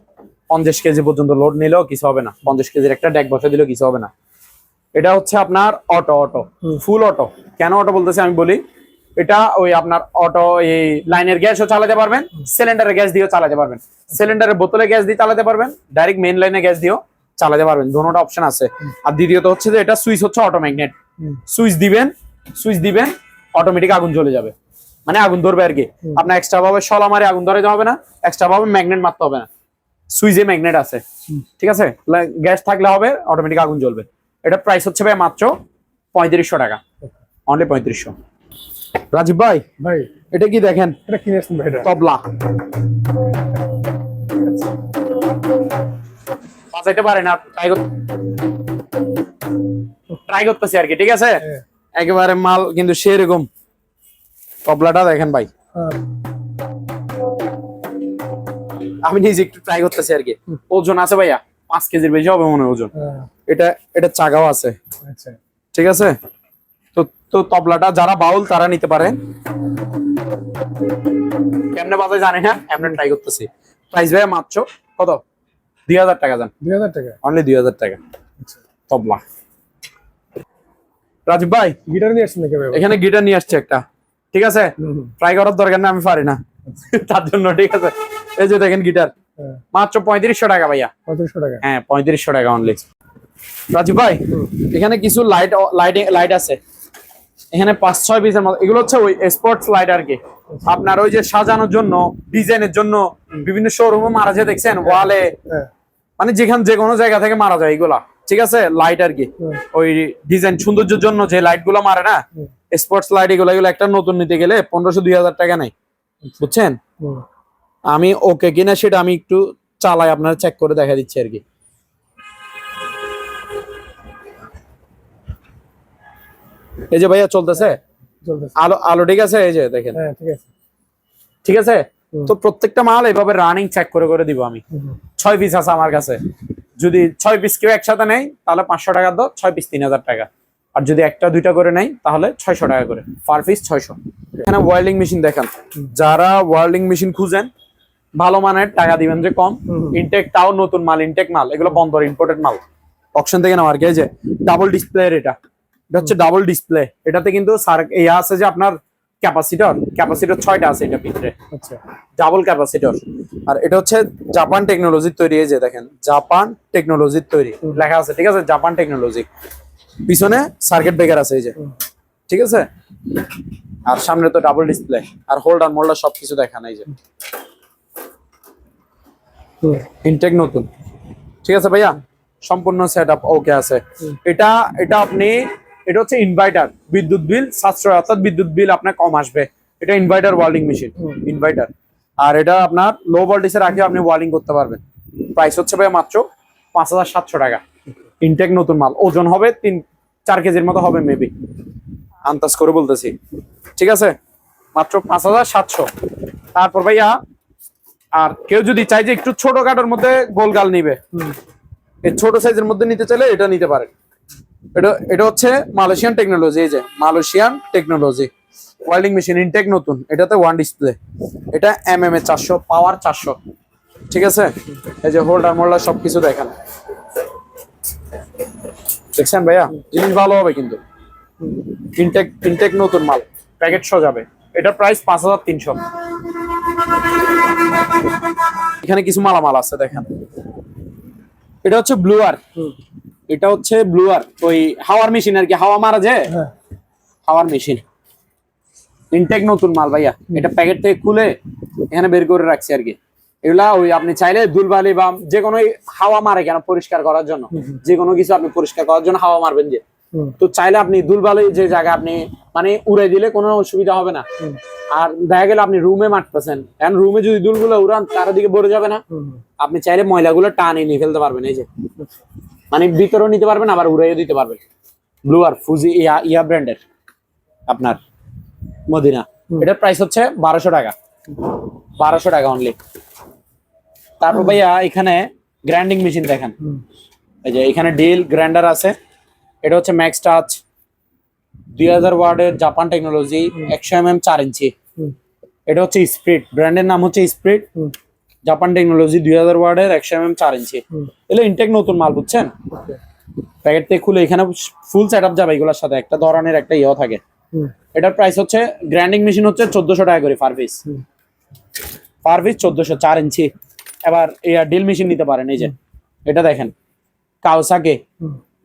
50 কেজি পর্যন্ত লোড নিলেও কিছু হবে না, 50 কেজির একটা ডেক বসে দিলেও কিছু হবে না। এটা হচ্ছে আপনার অটো, ফুল অটো। কেন অটো বলতেছি আমি বলি, এটা ওই আপনার অটো, এই লাইনের গ্যাসও চালাতে পারবেন, সিলিন্ডারের গ্যাস দিয়েও চালাতে পারবেন, সিলিন্ডারের বোতলে গ্যাস দিয়ে চালাতে পারবেন, ডাইরেক্ট মেইন লাইনে গ্যাস দিয়েও চালাতে পারবেন, দুটোটা অপশন আছে। আর দ্বিতীয়ত হচ্ছে যে এটা সুইচ হচ্ছে অটো ম্যাগনেট, সুইচ দিবেন অটোমেটিক আগুন জ্বলে যাবে, মানে আগুন ধরবে আর কি। আপনার এক্সট্রা ভাবে শলা মারে আগুন ধরাতে হবে না, এক্সট্রা ভাবে ম্যাগনেট মারতে হবে না, সুইচে ম্যাগনেট আছে, ঠিক আছে। গ্যাস থাকলে হবে অটোমেটিক আগুন জ্বলবে। এটা প্রাইস হচ্ছে ভাই মাত্র 3500 টাকা, অনলি 3500। রাজীব ভাই, এটা কি দেখেন, এটা কিনেছেন ভাই? এটা তবলা বাজাইতে পারে না, ট্রাই করতেছি আর কি, ঠিক আছে। একেবারে মাল কিন্তু সেরকম। তবলাটা দেখেন ভাই, আমি নিজে একটু ট্রাই করতেছি আর কি। ওজন আছে ভাইয়া 5 কেজির বেশি হবে মনে হয় ওজন। এটা চাগাও আছে, ঠিক আছে। তো তবলাটা যারা বাউল তারা নিতে পারে। কেমনে বাজায় জানি না, এমনি ট্রাই করতেছি। প্রাইস ভাইয়া মাত্র কত? 2000 টাকা। জান 2000 টাকা, অনলি 2000 টাকা তবলা। রাজীব ভাই, গিটার নিয়ে আসছেন নাকি ভাই? এখানে গিটার নিয়ে আসছে একটা, ঠিক আছে। ট্রাই করার দরকার না, আমি পারি না তার জন্য, ঠিক আছে। এই যে দেখেন গিটার, হ্যাঁ। মাত্র 3500 টাকা ভাইয়া। 3500 টাকা। হ্যাঁ 3500 টাকা অনলি। রাজীব ভাই এখানে কিছু লাইট আছে, এখানে 5-6 পিসের মতো। এগুলো হচ্ছে ওই স্পোর্টস লাইট আর কি, আপনার ওই যে সাজানোর জন্য, ডিজাইনের জন্য, বিভিন্ন শোরুমে মারা যায় দেখছেন ওয়ালে, হ্যাঁ মানে যে কোনো জায়গা থেকে মারা যায় এগুলা, ঠিক আছে লাইট আর কি। ওই ডিজাইন সৌন্দর্যের জন্য যে লাইট গুলো মারে না, স্পোর্টস লাইট, এগুলো একটা নতুন নিতে গেলে 1500-2000 টাকা নেই, বুঝছেন। আমি ওকে কিনা সেটা আমি একটু চালাই, আপনারা চেক করে দেখা দিচ্ছি আর কি। এই যে ভাইয়া চলতেছে চলতেছে। আলো আলো ঠিক আছে, এই যে দেখেন, হ্যাঁ ঠিক আছে। ঠিক আছে। তো প্রত্যেকটা মাল এইভাবে রানিং চেক করে করে দিব আমি। 6 পিস আছে আমার কাছে, যদি 6 পিস কেউ একসাথে নেই তাহলে 500 টাকা দাও, 6 পিস 3000 টাকা। আর যদি একটা দুইটা করে নেই তাহলে 600 টাকা করে, পার পিস 600। এখানে ওয়েল্ডিং মেশিন দেখেন, যারা ওয়েল্ডিং মেশিন খুঁজেন ভালো মানের, টাকা দিবেন যে কম, ইনটেক তাও নতুন মাল, ইনটেক মাল, এগুলো বন্দর ইম্পোর্টেড মাল, অকশন থেকে নেওয়া আর কি। এই যে ডাবল ডিসপ্লে, এটা হচ্ছে ডাবল ডিসপ্লে। এটাতে কিন্তু আছে যে আপনার ক্যাপাসিটর 6টা আছে এটা ভিতরে, আচ্ছা ডাবল ক্যাপাসিটর। আর এটা হচ্ছে জাপান টেকনোলজির তৈরি, এই যে দেখেন জাপান টেকনোলজির তৈরি লেখা আছে, ঠিক আছে, জাপান টেকনোলজি। পিছনে সার্কিট ব্রেকার আছে এই যে, ঠিক আছে। আর সামনে তো ডাবল ডিসপ্লে, আর হোল্ডার মোল্ডার সবকিছু দেখান, এই যে ইনটেক নতুন, ঠিক আছে ভাইয়া, সম্পূর্ণ সেটআপ ওকে আছে। এটা আপনি, এটা হচ্ছে ইনভার্টার, বিদ্যুৎ বিল সাশ্রয়, অর্থাৎ বিদ্যুৎ বিল আপনার কম আসবে। এটা ইনভার্টার ওয়েল্ডিং মেশিন, ইনভার্টার। আর এটা আপনার লো ভোল্টেজের আগে আপনি ওয়েল্ডিং করতে পারবেন। প্রাইস হচ্ছে ভাই মাত্র 5700 টাকা। ইনটেক নতুন মাল, ওজন হবে 3-4 কেজির মতো হবে মেবি, আন্দাজ করে বলতেছি, ঠিক আছে। মাত্র 5700। তারপর ভাইয়া আর কেউ যদি চাই যে একটু ছোটখাটোর মধ্যে গোলগাল নিবে, এই ছোট সাইজের মধ্যে নিতে চাইলে এটা নিতে পারেন। এটা হচ্ছে মালয়েশিয়ান টেকনোলজি, এই যে Malaysian technology welding machine, intact নতুন। এটাতে ওয়ান ডিসপ্লে, এটা MMA 400, পাওয়ার 400, ঠিক আছে। এই যে হোল্ডার মোল্ডার সবকিছু দেখেন, দেখছেন ভাইয়া, জিনিস ভালো হবে কিন্তু। ইনটেক নতুন মাল, প্যাকেট সহ যাবে। এটার প্রাইস 5300। এখানে কিছু মালামাল আছে দেখেন, এটা হচ্ছে ব্লুয়ার, এটা হচ্ছে ব্লুয়ার, ওই হাওয়ার মেশিন আর কি, হাওয়া মারা যায়, হাওয়ার মেশিন। ইনটেক নতুন মাল ভাইয়া, এটা প্যাকেট থেকে খুলে এখানে বের করে রাখছি আর কি। এগুলা ওই আপনি চাইলে দুলবালি বা যে কোনো হাওয়া মারে কেন, পরিষ্কার করার জন্য, যে কোনো কিছু আপনি পরিষ্কার করার জন্য হাওয়া মারবেন যে, তো চাইলে আপনি দুলবালি যে জায়গা আপনি মানে উড়ে দিলে কোনো অসুবিধা হবে না। আর দেখা গেলে আপনি রুমে মারতেছেন, এখন রুমে যদি দুলগুলো উড়ান চারিদিকে ভরে যাবে না, আপনি চাইলে ময়লাগুলো টানে নিয়ে ফেলতে পারবেন। এই যে মানে ভিতরেও নিতে পারবেন, আবার উড়াইও দিতে পারবেন। ব্লুয়ার ফুজি ইয়া ব্র্যান্ডের আপনার মদিনা। এটার প্রাইস হচ্ছে 1200 টাকা, 1200 টাকা অনলি। তারপর ভাইয়া এখানে গ্রাইন্ডিং মেশিন দেখেন, এই যে এখানে ডিল গ্রাইন্ডার আছে। এটা হচ্ছে ম্যাক্স টাচ 2000 ওয়াটের জাপান টেকনোলজি, 100 mm 4 ইঞ্চি। এটা হচ্ছে স্পিড, ব্র্যান্ডের নাম হচ্ছে স্পিড, জাপান টেকনোলজি 2000 ওয়াটের 100 mm 4 ইঞ্চি। এগুলো ইনটেক নতুন মাল, বুঝছেন। প্যাকেট থেকে খুলে এখানে ফুল সেটআপ যাবে, এগুলোর সাথে একটা ধরনের একটা ইয়ে থাকে। এটার প্রাইস হচ্ছে গ্রাইন্ডিং মেশিন হচ্ছে 1400 টাকা করে পার পিস, 1400, 4 ইঞ্চি। এবার ডিল মেশিন নিতে পারেন, এই যে এটা দেখেন কাওসাকি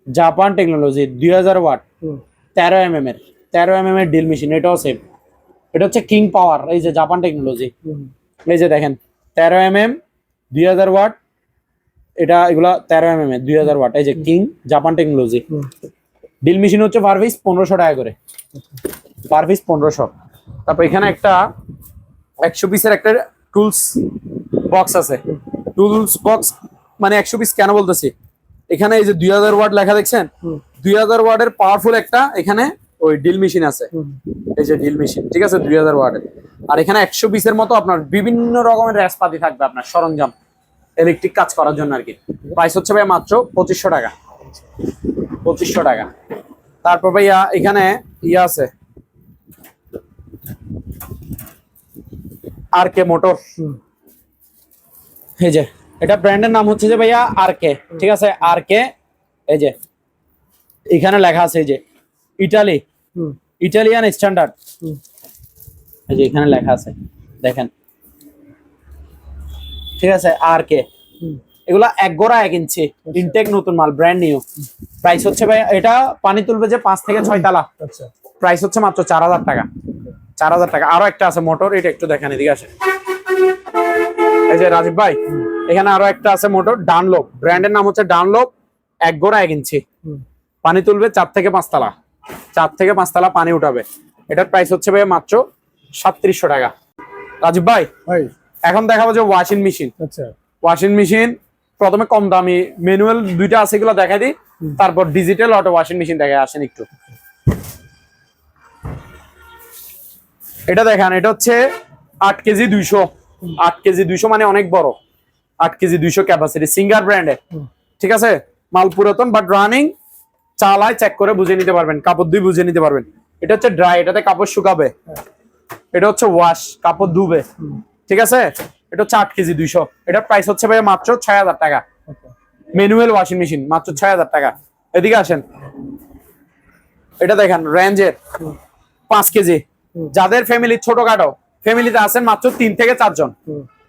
জাপান টেকনোলজি 2000 ওয়াট 13 mm এর ডিল মেশিন, এটাও সেম। এটা হচ্ছে কিং পাওয়ার, এই যে জাপান টেকনোলজি, এই যে দেখেন 13 mm 2000 ওয়াট, এটা এগুলা 13 mm 2000 ওয়াট, এই যে king Japan technology. Deal machine হচ্ছে পার পিস 1500 টাকা করে, পার পিস 1500। তারপর এখানে একটা 100 পিসের একটা টুলস বক্স আছে। টুলস বক্স মানে 100 পিস কেন বলতেছি, এখানে এই যে 2000 ওয়াট লেখা দেখছেন, 2000 ওয়াটের পাওয়ারফুল একটা এখানে ওই ডিল মেশিন আছে, এই যে ডিল মেশিন, ঠিক আছে, 2000 ওয়াটের। আর এখানে 100 পিসের মতো আপনার বিভিন্ন রকমের রেসপাতি থাকবে, আপনার সরঞ্জাম ইলেকট্রিক কাজ করার জন্য আর কি। প্রাইস হচ্ছে ভাই মাত্র 2500 টাকা, 2500 টাকা। তারপর ভাইয়া এখানে ইয়ে আছে RK মোটর, এই যে এটা ব্র্যান্ডের নাম হচ্ছে যে ভাইয়া RK, ঠিক আছে, RK। এই যে এখানে লেখা আছে, এই যে ইটালিয়ান স্ট্যান্ডার্ড, এই যে এখানে লেখা আছে দেখেন। ঠিক আছে, আর কে এগুলা 1 গোড়া 1 ইঞ্চি ইনটেক নতুন মাল, ব্র্যান্ড নিউ। প্রাইস হচ্ছে ভাই, এটা পানি তুলবে যে 5 থেকে 6 তালা। আচ্ছা প্রাইস হচ্ছে মাত্র 4000 টাকা। 4000 টাকা। আরো একটা আছে মোটর, এটা একটু দেখেন, এদিকে আসে। এই যে রাজীব ভাই, এখানে আরো একটা আছে মোটর, ডানলোপ, ব্র্যান্ডের নাম হচ্ছে ডানলোপ, 1 গোড়া 1 ইঞ্চি। পানি তুলবে 4 থেকে 5 তালা, 4 থেকে 5 তালা পানি উঠাবে। এটার প্রাইস হচ্ছে ভাই মাত্র 3700 টাকা। রাজীব ভাই, ভাই এখন দেখাবো যে ওয়াশিং মেশিন। আচ্ছা ওয়াশিং মেশিন প্রথমে কম দামি ম্যানুয়াল দুইটা আছে, এগুলো দেখাই দিই, তারপর ডিজিটাল অটো ওয়াশিং মেশিন দেখে আসেন একটু। এটা দেখেন, এটা হচ্ছে 8 কেজি 200, 8 কেজি 200 মানে অনেক বড়। 8 কেজি 200 ক্যাপাসিটি, সিঙ্গার ব্র্যান্ডের। ঠিক আছে, মাল পুরাতন বাট রানিং, চালায় চেক করে বুঝে নিতে পারবেন, কাপড় দিয়ে বুঝে নিতে পারবেন। এটা হচ্ছে ড্রাই, এটাতে কাপড় শুকাবে। এটা হচ্ছে ওয়াশ, কাপড় ধুবে। ঠিক আছে, এটা হচ্ছে 8 কেজি 200। এটার প্রাইস হচ্ছে ভাই মাত্র 6000 টাকা। ম্যানুয়াল ওয়াশিং মেশিন মাত্র 6000 টাকা। এদিকে আসেন, এটা দেখেন রেঞ্জের 5 কেজি। যাদের ফ্যামিলি ছোটখাটো, ফ্যামিলিতে আছেন মাত্র 3 থেকে 4 জন,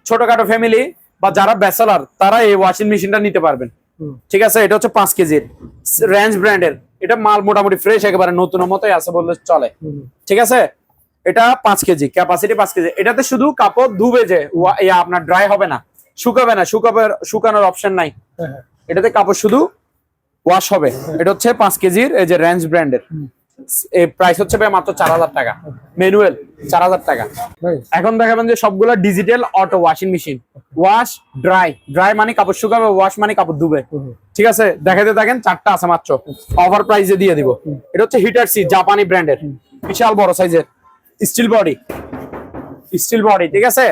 ছোটখাটো ফ্যামিলি বা যারা ব্যাচেলর, তারা এই ওয়াশিং মেশিনটা নিতে পারবেন। ঠিক আছে, এটা হচ্ছে 5 কেজির রেঞ্জ ব্র্যান্ডের। এটা মাল মোটামুটি ফ্রেশ, একেবারে নতুনের মতোই আছে বললে চলে। ঠিক আছে, এটা 5 কেজি ক্যাপাসিটি, 5 কেজি। এটাতে শুধু কাপড় ধুবে, যে আপনার ড্রাই হবে না, শুকাবে না, শুকানোর অপশন নাই। এটাতে কাপড় শুধু ওয়াশ হবে। এটা হচ্ছে 5 কেজির, এই যে রেঞ্জ ব্র্যান্ডের। এই প্রাইস হচ্ছে ভাই মাত্র 4000 টাকা। ম্যানুয়াল 4000 টাকা। ভাই এখন দেখাবেন যে সবগুলো digital auto washing machine. Wash, dry, dry মানে কাপড় শুকাবে, ওয়াশ মানে কাপড় ধুবে। ঠিক আছে, দেখাতে থাকেন, 4টা আছে মাত্র, অফার প্রাইসে দিয়ে দিব। এটা হচ্ছে হিটার সি, জাপানি ব্র্যান্ডের, বিশাল বড় সাইজের, স্টিল বডি, স্টিল বডি। ঠিক আছে,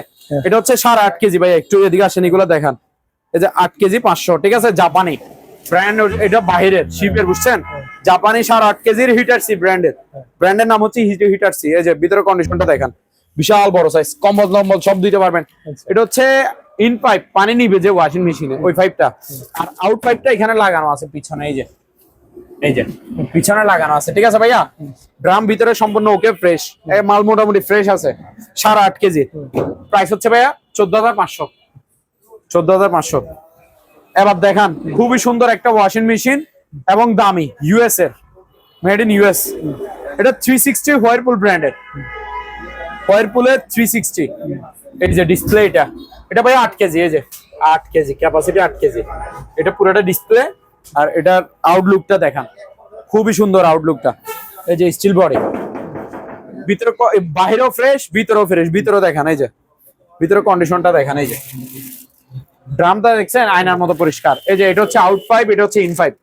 এটা হচ্ছে 8.5 কেজি। ভাই একটু এদিকে আসেন, এগুলো দেখান। এই যে 8 কেজি 500। ঠিক আছে, জাপানি ব্র্যান্ড, এটা বাহিরের শিপের, বুঝছেন? জাপানি 8.5 কেজির হিটার সি ব্র্যান্ডের। ব্র্যান্ডের নাম হচ্ছে হিটার সি। এই যে ভিতরে কন্ডিশনটা দেখেন, বিশাল বড় সাইজ, কম্বল টম্বল সব দিতে পারবেন। এটা হচ্ছে ইন পাইপ, পানি নিবে যে ওয়াশিং মেশিনে, ওই পাইপটা। আর আউট পাইপটা এখানে লাগানো আছে পিছনে, এই যে, এই যে পিছনে লাগানো আছে। ঠিক আছে ভাইয়া, ড্রাম ভিতরে সম্পূর্ণ ওকে, ফ্রেশ মাল, মোটামুটি ফ্রেশ আছে। 8.5 কেজি। প্রাইস হচ্ছে ভাইয়া 14500, 14500। এবার দেখান, খুবই সুন্দর একটা ওয়াশিং মেশিন এবং দামি, ইউএস এর, মেড ইন ইউএস। এটা 360 হোয়ারপুল ব্র্যান্ডের, হোয়ারপুলের 360। এই যে ডিসপ্লে, এটা ভাই 8 কেজি। এই যে 8 কেজি ক্যাপাসিটি, 8 কেজি। এটা পুরোটা ডিসপ্লে। আর এটার আউটলুকটা দেখান, খুবই সুন্দর আউটলুকটা। এই যে স্টিল বডি, ভিতরে বাহিরেও ফ্রেশ, ভিতরেও ফ্রেশ। ভিতরে দেখান, এই যে ভিতরে কন্ডিশনটা দেখান। এই যে ড্রামটা দেখছেন, আয়নার মতো পরিষ্কার। এই যে এটা হচ্ছে আউট পাইপ, এটা হচ্ছে ইন পাইপ,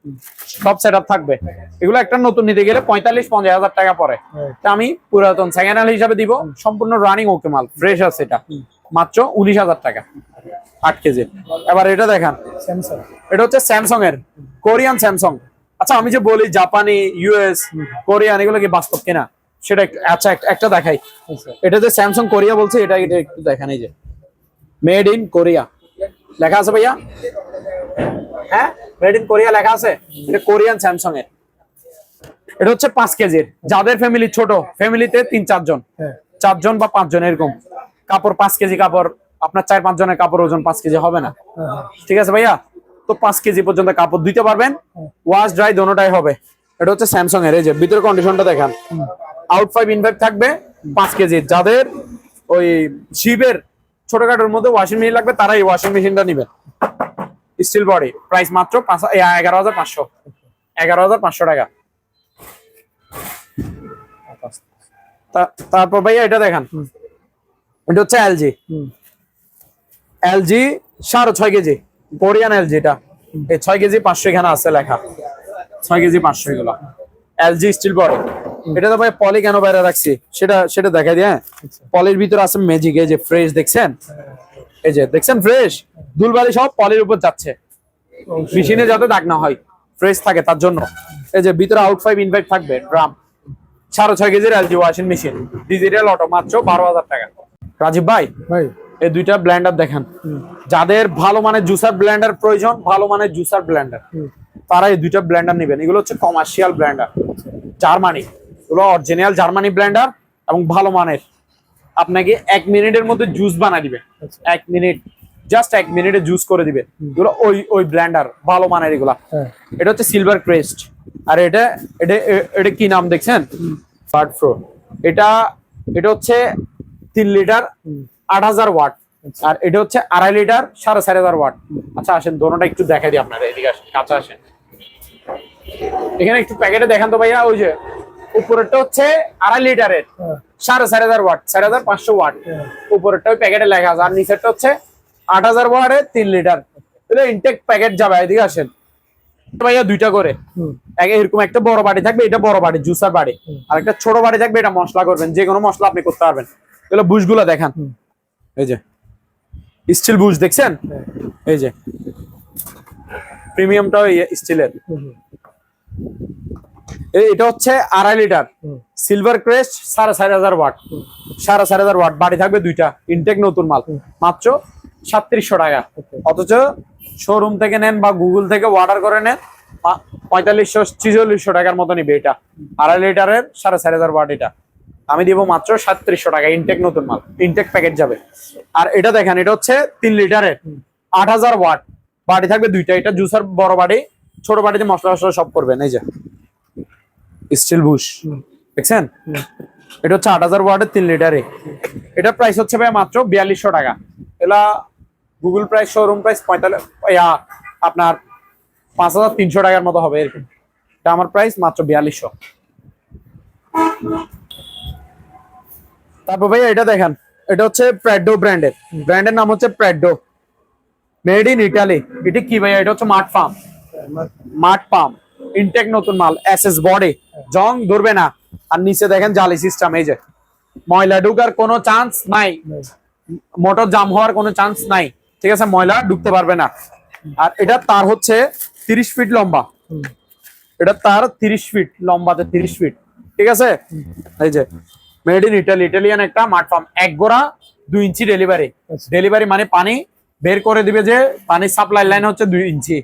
সব সেটআপ থাকবে। এগুলো একটা নতুন নিতে গেলে 45-50 হাজার টাকা পড়ে। তা আমি পুরাতন সেকেন্ড হ্যান্ড হিসাবে দিব, সম্পূর্ণ রানিং ওকে মাল, ফ্রেশ আছে। এটা মাত্র 19,000 টাকা, 8 কেজি। এবার এটা দেখান, স্যামসাং, এটা হচ্ছে স্যামসাং এর, কোরিয়ান স্যামসাং। আচ্ছা, আমি যে বলি জাপানি, ইউএস, কোরিয়ান, এগুলো কি বাস্তব কিনা সেটা আচ্ছা একটা দেখাই। এটা যে স্যামসাং কোরিয়া বলছে, এটা একটু দেখান। এই যে মেড ইন কোরিয়া লেখা আছে ভাইয়া, হ্যাঁ মেড ইন কোরিয়া লেখা আছে। এটা কোরিয়ান স্যামসাং এর। এটা হচ্ছে 5 কেজির। যাদের ফ্যামিলি ছোট, ফ্যামিলিতে 3-4 জন, 4 জন বা 5 জন এরকম, কাপড় 5 কেজি কাপড়, আপনার 4-5 জনের কাপড় ওজন 5 কেজি হবে না। ঠিক আছে ভাইয়া, তো 5 কেজি পর্যন্ত কাপড় দিতে পারবেন, ওয়াশ ড্রাই দোনোটাই হবে। এটা হচ্ছে স্যামসাং এর। এই যে ভিতরে কন্ডিশনটা দেখান, আউট পাইপ ইন পাইপ থাকবে, 5 কেজি। যাদের ওই শিপের ছোটখাটোর মধ্যে ওয়াশিং মেশিন লাগবে, তারা এই ওয়াশিং মেশিনটা নেবেন। স্টিল বডি, প্রাইস মাত্র 11,500, 11,500 টাকা। তারপর ভাইয়া এটা দেখান, এটা হচ্ছে LG, LG 6.5 KG, Korean LG. এটা এই 6 কেজি 500 এখানে আছে লেখা, 6 কেজি 500 এগুলো এলজি স্টিল বডি। এটা তো ভাই পলি কেন বাইরে রাখছি সেটা দেখাই দিয়ে। পলির ভিতরে আছে ম্যাজিক। এই যে ফ্রেশ দেখছেন, এই যে দেখছেন ফ্রেশ, ধুলবালি সব পলির উপর যাচ্ছে, মেশিনে যাতে দাগ না হয়, ফ্রেশ থাকে তার জন্য। এই যে ভিতরে আউট পাইপ ইন পাইপ থাকবে, ড্রাম। 6.5 কেজির LG washing machine, digital auto, মাত্র 12,000 টাকা। রাজীব ভাই, এই দুইটা ব্লেন্ডার দেখেন, যাদের ভালো মানের জুসার ব্লেন্ডার প্রয়োজন, ভালো মানের জুসার ব্লেন্ডার, তারা এই দুইটা ব্লেন্ডার নেবেন। এগুলো হচ্ছে কমার্শিয়াল ব্লেন্ডার, জার্মানি, এগুলো অরিজিনাল জার্মানি ব্লেন্ডার এবং ভালো মানের। আপনাকে 1 মিনিটের মধ্যে জুস বানাই দিবে, 1 মিনিট। জাস্ট 1 মিনিটে জুস করে দিবে। এগুলো ওই ব্লেন্ডার ভালো মানের এগুলা। এটা হচ্ছে সিলভার ক্রেস্ট। আর এটা এটা এটা কি নাম দেখছেন? Bird pro. এটা এটা হচ্ছে 3 লিটার 8000 ওয়াট। আর এটা হচ্ছে 2.5 লিটার 4500 ওয়াট। আচ্ছা আসেন দোনোটা একটু দেখাই দিই আপনারা, এদিকে আসেন, কাছে আসেন। এখানে একটু প্যাকেটে দেখান তো ভাইয়া। ওই যে উপরেরটা হচ্ছে 2.5 লিটারের 4500 ওয়াট, 4500 ওয়াট। উপরেরটা ওই প্যাকেটে লেখা আছে। আর নিচেরটা হচ্ছে 8000 ওয়াটের 3 লিটার। তাহলে ইনটেক প্যাকেট যাবে। এদিকে আসেন ভাইয়া, দুইটা করে। এরকম একটা বড় বাড়ি থাকবে, এটা বড় বাড়ি জুসার বাড়ি। আর একটা ছোট বাড়ি থাকবে, এটা মশলা করবেন, যে কোনো মশলা আপনি করতে পারবেন। তাহলে বুশগুলো দেখান। এই যে স্টিল বুশ দেখছেন? এই যে প্রিমিয়ামটাও স্টিলের। এটা হচ্ছে 2.5 litre Silver Crest 4500 watt. 4500 watt বাড়ি থাকবে দুইটা। ইনটেক নতুন মাল, মাত্র 3700 টাকা। অথচ শোরুম থেকে নেন বা গুগল থেকে অর্ডার করে নেন 4500-4600 টাকার মতো নিবে। এটা 2.5 লিটারের 4500 ওয়াট। এটা আমি দিব মাত্র 3700 টাকা। ইনটেক নতুন মাল, ইনটেক প্যাকেট যাবে। আর এটা দেখেন, এটা হচ্ছে 3 লিটারের 8000 ওয়াট বাড়ি থাকবে দুইটা। এটা জুসার বড় বাড়ি, ছোট বাড়িতে মশলা মশলা সব করবেন। এই যে স্টিল বুশ দেখছেন? এটা হচ্ছে 8000 ওয়াটের 3 লিটারে। এটা প্রাইস হচ্ছে ভাই মাত্র 4200 টাকা। এলা গুগল প্রাইস, শোরুম প্রাইস 45 আপনার 5300 টাকার মতো হবে এরকম। এটা আমার প্রাইস মাত্র 4200। তারপর ভাই এটা দেখেন, এটা হচ্ছে প্র্যাডো ব্র্যান্ডের। ব্র্যান্ডের নাম হচ্ছে প্র্যাডো, মেড ইন ইটালি। এটা কি ভাই? এটা হচ্ছে মাঠ ফার্ম। মাঠ ফার্ম ইনটেক নতুন মাল, এসএস বডি, জং ধরবে না। আর নিচে দেখেন জালি সিস্টেম। এই যে ময়লা ঢুকার কোনো চান্স নাই, মোটর জাম হওয়ার কোনো চান্স নাই। ঠিক আছে, ময়লা ঢুকতে পারবে না। আর এটা তার হচ্ছে 30 ফিট লম্বা। এটা তার 30 ফিট লম্বাতে 30 ফিট। ঠিক আছে, এই যে মেড ইন ইটালি, ইটালিয়ান একটা মাঠ ফার্ম। 1 গোড়া 2 ইঞ্চি ডেলিভারি। ডেলিভারি মানে পানি বের করে দিবে, যে পানির সাপ্লাই লাইন হচ্ছে 2 ইঞ্চি।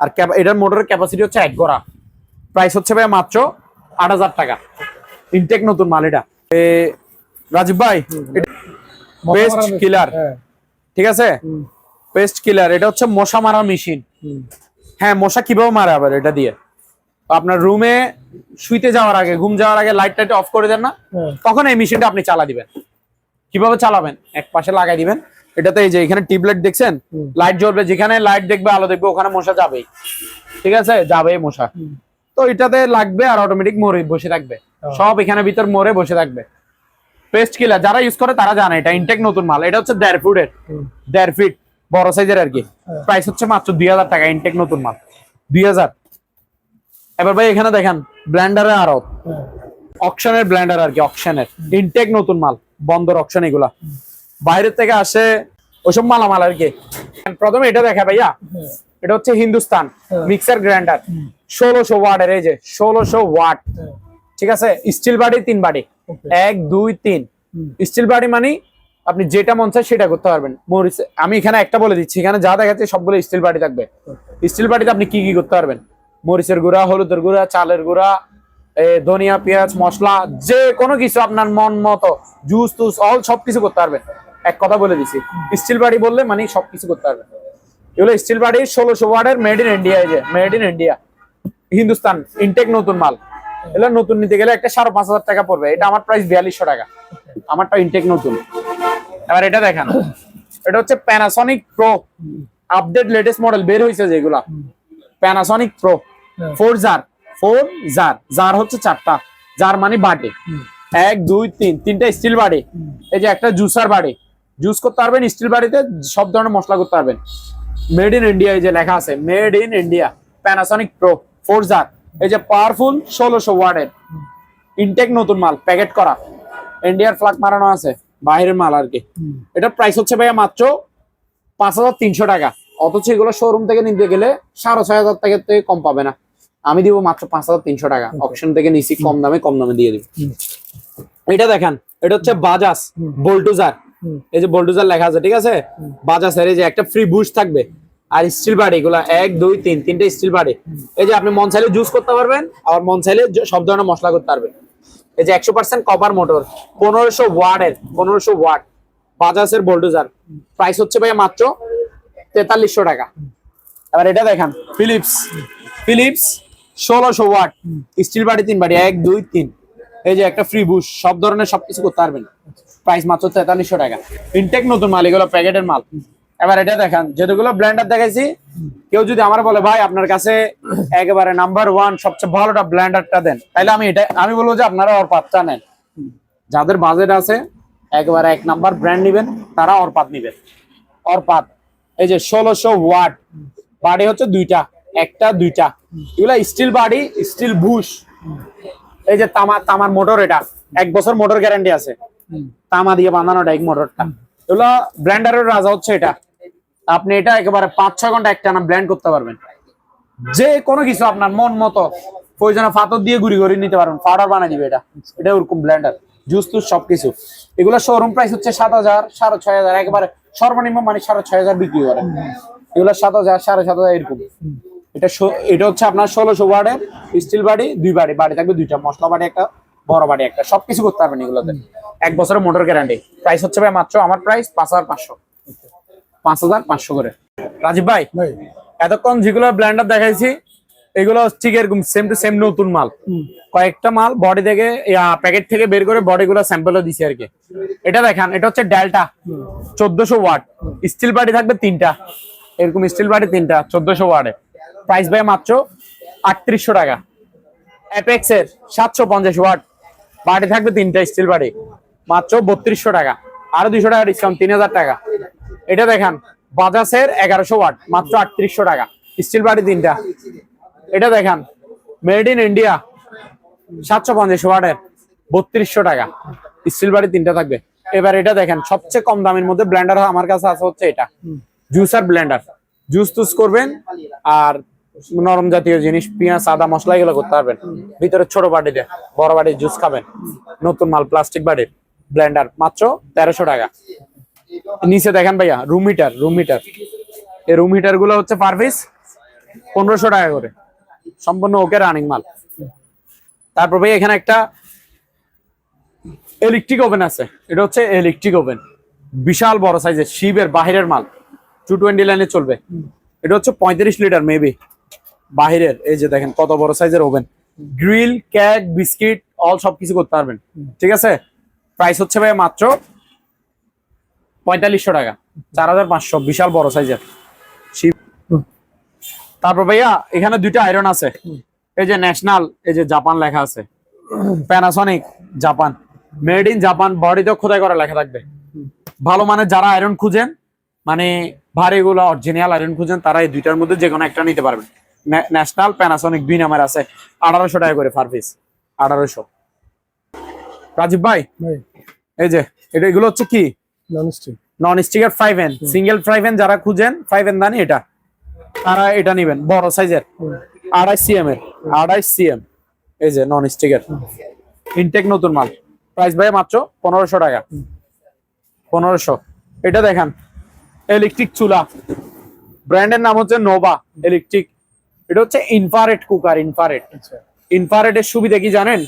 আর এটার মোটরের ক্যাপাসিটি হচ্ছে 1 গোড়া। প্রাইস হচ্ছে ভাই মাত্র 8000 টাকা। ইনটেক নতুন মাল এটা। রাজীব ভাই, পেস্ট কিলার। ঠিক আছে, পেস্ট কিলার। এটা হচ্ছে মশা মারার মেশিন। হ্যাঁ, মশা কিভাবে মারে আবার এটা দিয়ে? আপনার রুমে শুইতে যাওয়ার আগে, ঘুম যাওয়ার আগে লাইট টাইট অফ করে দেন না, তখন এই মেশিনটা আপনি চালা দিবেন। কিভাবে চালাবেন? এক পাশে লাগাই দিবেন। এটাতে এই যে এখানে টিউবলাইট দেখছেন, লাইট জ্বলবে। যেখানে লাইট দেখবে, আলো দেখবে, ওখানে মশা যাবেই। ঠিক আছে, যাবে মশা। তো এটাতে লাগবে আর অটোমেটিক মরে বসে থাকবে। সব এখানে ভিতর মরে বসে থাকবে। পেস্ট কিলার যারা ইউজ করে তারা জানে এটা ইনটেক নতুন মাল। এটা হচ্ছে 1.5 ফুটের, 1.5 ফিট বড় সাইজের আর কি। প্রাইস হচ্ছে মাত্র 2000 টাকা। ইনটেক নতুন মাল 2000। এবার ভাই এখানে দেখেন ব্লেন্ডারের আরো অকশনের ব্লেন্ডার আর কি, অকশনের ইনটেক নতুন মাল, বন্দর অকশন। এগুলা বাইরের থেকে আসে ওসব মালামাল আর কি। প্রথমে এটা দেখা ভাইয়া, এটা হচ্ছে হিন্দুস্তান মিক্সার গ্রাইন্ডার 1600 ওয়াটের। এই যে 1600 ওয়াট। ঠিক আছে, স্টিল বাড়ি 3 বাড়ি, 1 2 3 স্টিল বাড়ি মানে আপনি যেটা মন চায় সেটা করতে পারবেন। মরিচ আমি এখানে একটা বলে দিচ্ছি, এখানে যা দেখাচ্ছে সবগুলো স্টিল বাড়ি থাকবে। স্টিল বাড়িতে আপনি কি কি করতে পারবেন? মরিচের গুঁড়া, হলুদের গুঁড়া, চালের গুঁড়া, ধনিয়া, পেঁয়াজ, মশলা, যে কোনো কিছু আপনার মন মতো, জুস টুস অল সবকিছু করতে পারবেন। এক কথা বলে দিচ্ছি, স্টিল বাড়ি বললে মানে সবকিছু করতে পারবেন। এগুলো স্টিল বাড়ি 1600 ওয়াটের, মেড ইন ইন্ডিয়া। এই যে made in India, Hindustan intact নতুন মাল। এগুলো নতুন নিতে গেলে একটা 5500 টাকা পড়বে। এটা আমার প্রাইস 4200 টাকা। আমারটা ইনটেক নতুন। এবার এটা দেখেন, এটা হচ্ছে Panasonic pro update latest model বের হয়েছে যেগুলা। Panasonic pro 4 jar. 4 jar, jar হচ্ছে 4টা, জার মানে বাটি। 1 2 3 তিনটা স্টিল বাড়ি। এই যে একটা জুসার বাড়ি, জুস করতে পারবেন স্টিল বাড়িতে, সব ধরনের মশলা করতে পারবেন। মেড ইন ইন্ডিয়া, এই যে লেখা আছে made in India. Panasonic pro 4 jar. এই যে পাওয়ারফুল 1600 ওয়াটের ইনটেক নতুন মাল, প্যাকেট করা, ইন্ডিয়ার ফ্ল্যাগ মারানো আছে, বাইরের মাল আর কি। এটার প্রাইস হচ্ছে ভাইয়া মাত্র 5300 টাকা। অথচ এগুলো শোরুম থেকে নিতে গেলে 6500 টাকা থেকে কম পাবে না। আমি দিব মাত্র 5300 টাকা। অপশন থেকে নিছি কম দামে দিয়ে দিব। এটা দেখেন, এটা হচ্ছে বাজাজ বোল্টুজার। এই যে বোল্টুজার লেখা আছে, ঠিক আছে, বাজাজের। এই যে একটা ফ্রি বুশ থাকবে। আর স্টিল বাড়ি এগুলা 1 2 3 তিনটা স্টিল বাড়ি। এই যে আপনি মন চাইলে জুস করতে পারবেন, আর মন চাইলে সব ধরনের মশলা করতে পারবেন। এই যে 100% কপার মোটর, 1500 ওয়াটের, 1500 ওয়াট বাজাজের বোল্টুজার। প্রাইস হচ্ছে ভাই মাত্র 4300 টাকা। এবার এটা দেখেন ফিলিপস 1600 ওয়াট স্টিল বাড়ি 3 বাড়ি 1 2 3, এই যে একটা ফ্রি বুশ, সব ধরনের সবকিছু করতে পারবেন। প্রাইস মাত্র 4300 টাকা। ইনটেক নতুন মাল, এগুলো প্যাকেটের মাল। এবার এটা দেখেন, যেগুলো ব্লেন্ডার দেখাইছি, কেউ যদি আমার বলে ভাই আপনার কাছে একেবারে নাম্বার 1 সবচেয়ে ভালোটা ব্লেন্ডারটা দেন, তাহলে আমি বলবো যে আপনারা অরপাতটা নেন। যাদের বাজেট আছে একেবারে 1 নাম্বার ব্র্যান্ড নেবেন, তারা অরপাত নেবেন। অরপাত এই যে 1600 ওয়াট বাড়ি হচ্ছে দুইটা, একটা দুইটা, এগুলা স্টিল বাড়ি, স্টিল বুশ। এই যে তামার মোটর, এটা 1 বছর মোটর গ্যারান্টি আছে, তামা দিয়ে বাঁধানোটা এই মোটরটা। এগুলা ব্লেন্ডারের রাজা হচ্ছে এটা। আপনি এটা একেবারে 5-6 ঘন্টা একটানা ব্লেন্ড করতে পারবেন, যে কোনো কিছু আপনার মন মতো। প্রয়োজনে পাথর দিয়ে গুড়ি করে নিতে পারবেন, পাউডার বানিয়ে দিবে এটা। এটা ওরকম ব্লেন্ডার, জুস টুস সবকিছু। এগুলো শোরুম প্রাইস হচ্ছে 7000 6500, একেবারে সর্বনিম্ন মানে 6500 বিক্রি করে। এগুলো 7000 7500 এরকম। এটা হচ্ছে আপনার 1600 ওয়াটের স্টিল বাড়ি, 2 বাড়ি, বাড়ি থাকবে 2টা, মশলা বাড়ি একটা, বড় বাড়ি একটা, সবকিছু করতে পারবেন এগুলোতে। 1 বছরের মোটর গ্যারান্টি। প্রাইস হচ্ছে ভাই মাত্র, আমার প্রাইস 5500 করে। রাজীব ভাই, এতক্ষণ যেগুলো ব্লেন্ডার দেখাইছি এগুলো ঠিক এরকম সেম টু সেম নতুন মাল। কয়েকটা মাল বডি থেকে প্যাকেট থেকে বের করে বডি গুলো স্যাম্পলও দিছি আর কি। এটা দেখেন, এটা হচ্ছে ডেল্টা 1400 ওয়াট স্টিল বাড়ি থাকবে 3টা, এরকম স্টিল বাড়ি 3টা 1400 ওয়াটে। প্রাইস ভাই মাত্র 3800 টাকা। অ্যাপেক্স এর 750 ওয়াট বাড়ি থাকবে 3টা স্টিল বাড়ি, মাত্র 3200 টাকা। আরো 200 টাকা ডিসকাউন্ট, 3000 টাকা। এটা দেখেন বাজাজের 1100 ওয়াট মাত্র 3800 টাকা, স্টিল বাড়ি 3টা। এটা দেখেন মেড ইন ইন্ডিয়া 750 ওয়াটের 3200 টাকা, স্টিল বাড়ি 3টা থাকবে। এবার এটা দেখেন সবচেয়ে কম দামের মধ্যে ব্লেন্ডার আমার কাছে আছে হচ্ছে এটা, জুসার ব্লেন্ডার। জুস টুস করবেন আর নরম জাতীয় জিনিস, পেঁয়াজ আদা মশলা এগুলো করতে পারবেন। ভিতরে ছোট বাটিতে, বড় বাটির জুস খাবেন। নতুন মাল, প্লাস্টিক বাটির ব্লেন্ডার, মাত্র 1300 টাকা। নিচে দেখেন ভাইয়া রুম হিটার, এই রুম হিটার গুলো হচ্ছে পার পিস 1500 টাকা করে, সম্পূর্ণ ওকে রানিং মাল। তারপর ভাই এখানে একটা ইলেকট্রিক ওভেন আছে, এটা হচ্ছে ইলেকট্রিক ওভেন, বিশাল বড় সাইজের, শিবের বাহিরের মাল, 220 লাইনে চলবে। এটা হচ্ছে 35 লিটার মেবি বাহিরের। এই যে দেখেন কত বড় সাইজের oven, grill, cake, biscuit all সবকিছু করতে পারবেন। ঠিক আছে, প্রাইস হচ্ছে ভাই মাত্র 4500 টাকা, 4500, বিশাল বড় সাইজের শিব। তারপর ভাইয়া এখানে 2টা আয়রন আছে, এই যে ন্যাশনাল, এই যে জাপান লেখা আছে, Panasonic Japan, made in Japan, বডিতে খোদাই করা লেখা থাকবে। ভালো মানে যারা আয়রন খুঁজেন, মানে ভারী গুলো অরিজিনাল আয়রন খুঁজেন, তারা এই 2টার মধ্যে যে কোনো একটা নিতে পারবেন। ন্যাশনাল, প্যানাসনিক 2 নামের আছে, 1800 টাকা করে পার পিস, 1800। রাজীব ভাই এই যে এগুলো হচ্ছে কি, নন স্টিকার 5N, সিঙ্গেল 5N যারা খুঁজেন, 5N দানি এটা, তারা এটা নিবেন বড় সাইজের, 28 cm এর, 28 cm। এই যে নন স্টিকার ইনটেক নতুন মাল। প্রাইস ভাই মাত্র 1500 টাকা, 1500। এটা দেখেন ইলেকট্রিক চুলা, ব্র্যান্ডের নাম হচ্ছে নোভা ইলেকট্রিক। এটা হচ্ছে ইনফ্রারেড কুকার, ইনফ্রারেডের সুবিধা কি জানেন?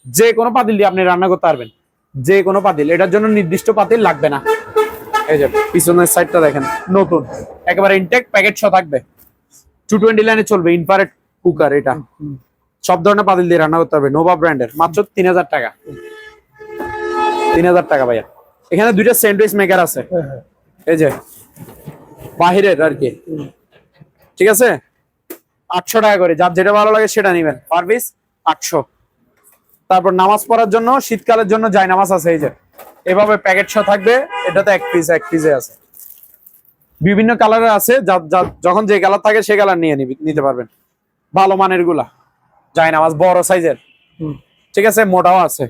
যে কোনো পাতিল দিয়ে আপনি রান্না করতে পারবেন, যে কোনো পাতিল, এটার জন্য নির্দিষ্ট পাতিল লাগবে না। এই যে পিছনের সাইডটা দেখেন নতুন, একেবারে ইনটেক, প্যাকেট সহ থাকবে, 220 লাইনে চলবে, ইনফ্রারেড কুকার। এটা সব ধরনের পাতিল দিয়ে রান্না করতে পারবে, নোভা ব্র্যান্ডের, মাত্র 3000 টাকা, 3000 টাকা ভাইয়া। এখানে 2টা স্যান্ডউইচ মেকার আছে, এই যে বাহিরের আর কি। ঠিক আছে, 800 টাকা করে, যার যেটা ভালো লাগে সেটা নিবেন, পার পিস 800। তারপর নামাজ পড়ার জন্য, শীতকালের জন্য জায় নামাজ আছে, এই যে এভাবে প্যাকেট সহ থাকবে। এটাতে এক পিসে আছে, বিভিন্ন কালারের আছে, যখন যে কালার থাকে সেই কালার নিতে পারবেন। ভালো মানের গুলা জায় নামাজ, বড় সাইজের। ঠিক আছে, মোটাও আছে,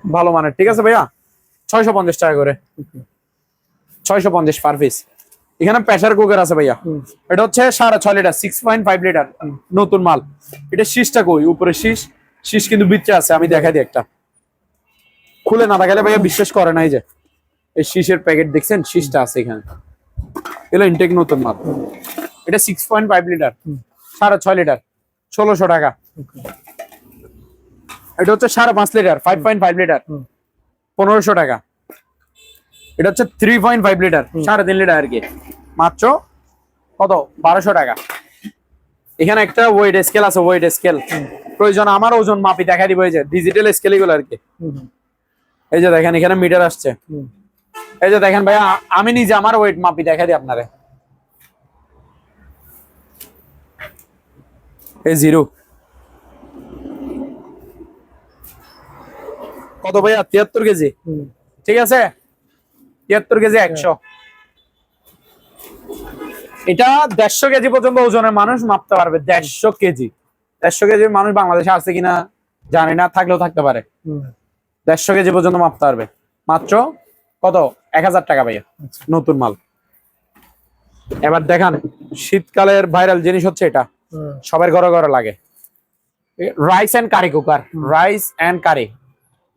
ভালো মানের। ঠিক আছে ভাইয়া, 650 টাকা করে, 650 পার পিস। এখানে প্রেসার কুকার আছে ভাইয়া, এটা হচ্ছে 6.5 লিটার, 6.5 লিটার, নতুন মাল। এটা শীষটা কই, উপরে শীষ কিন্তু ভিতরে আছে, আমি দেখাই দিই একটা, খুলে না দেখালে ভাইয়া বিশ্বাস করে না। এই যে এই শীষের প্যাকেট দেখছেন, শীষটা আছে এখানে, এগুলো ইনটেক নতুন মাল। এটা 6.5 লিটার, 6.5 লিটার, 1600 টাকা। এটা হচ্ছে 5.5 লিটার, 5.5 লিটার, 1500 টাকা। এটা হচ্ছে 3.5 লিটার 3.5 লিটার আর কি, মাত্র কত 1200 টাকা। এখানে একটা ওয়েট স্কেল আছে, ওয়েট স্কেল প্রয়োজন আমার ওজন মাপি দেখা দিব, এই যে ডিজিটাল স্কেল এগুলো আর কি। এই যে দেখেন এখানে মিটার আসছে, এই যে দেখেন ভাই আমি নিজে আমার ওয়েট মাপি দেখা দিই আপনারে। এই 0 কত ভাইয়া 73 কেজি, ঠিক আছে 73 কেজি 100। এটা 150 কেজি পর্যন্ত ওজনের মানুষ মাপতে পারবে, 150 কেজি। 150 কেজির মানুষ বাংলাদেশে আছে কিনা জানি না, থাকলেও থাকতে পারে। 150 কেজি পর্যন্ত মাপতে পারবে, মাত্র কত 1000 টাকা ভাইয়া, নতুন মাল। এবার দেখান শীতকালের ভাইরাল জিনিস হচ্ছে এটা, সবার ঘরে ঘরে লাগে, rice and curry cooker. Rice and curry,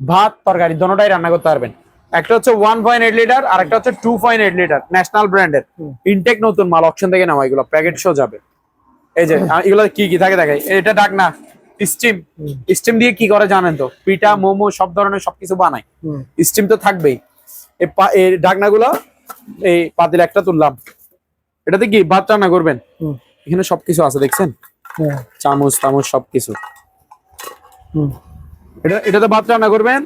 ভাত তরকারি দুটোটাই রান্না করতে পারবেন। একটা হচ্ছে 1.8 লিটার আর একটা হচ্ছে 2.8 লিটার, ন্যাশনাল ব্র্যান্ডের, ইনটেক নতুন মাল, অপশন থেকে নেওয়া, এগুলো প্যাকেট শো যাবে। এই যে এগুলো কি কি থাকে দেখাই, এটা ডাকনা স্টিম। স্টিম দিয়ে কি করে জানেন তো, পিঠা মোমো সব ধরনের সবকিছু বানায়, স্টিম তো থাকবেই। এই ডাকনাগুলো এই পাতিল একটা তুললাম, এটাতে কি ভাত রান্না করবেন, এখানে সবকিছু আছে দেখছেন, চামচ টামচ সবকিছু। এটাতে ভাত রান্না করবেন,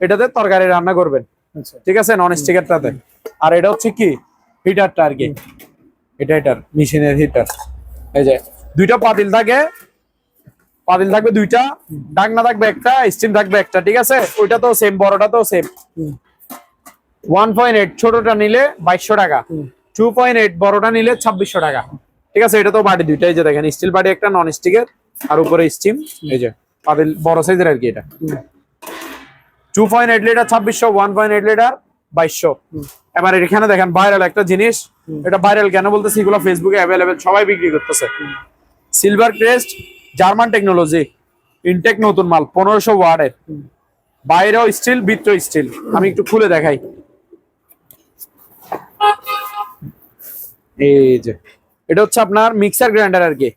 এটাতে তরকারি রান্না করবেন, ঠিক আছে নন স্টিকারটাতে। আর এটা হচ্ছে কি হিটারটা আর কি, এটার মেশিনের হিটার। এই যে দুইটা পাতিল থাকে, পাতিল থাকবে দুইটা, ডাকনা থাকবে একটা, স্টিম থাকবে একটা, ঠিক আছে। ওইটা তো সেম, বড়টা তো সেম। 1.8 ছোটটা নিলে 2200 টাকা, 2.8 বড়টা নিলে 2600 টাকা, ঠিক আছে। এটা তো বাটি দুইটা, এই যে দেখেন স্টিল বাটি একটা, নন স্টিকের, আর উপরে স্টিম। এই যে পাতিল বড় সাইজের আর কি, এটা 2.8 লিটার 2600, 1.8 লিটার 2200। এবার এখানে দেখেন ভাইরাল একটা জিনিস, এটা ভাইরাল কেন বলতেছি, এগুলো ফেসবুকে অ্যাভেলেবেল, সবাই বিক্রি করতেছে। Silver Crest, German technology, intact নতুন মাল, 1500 ওয়াটের, বাইরেও স্টিল ভিতরেও স্টিল। আমি একটু খুলে দেখাই, এই যে এটা হচ্ছে আপনার মিক্সার গ্রাইন্ডার আর কি।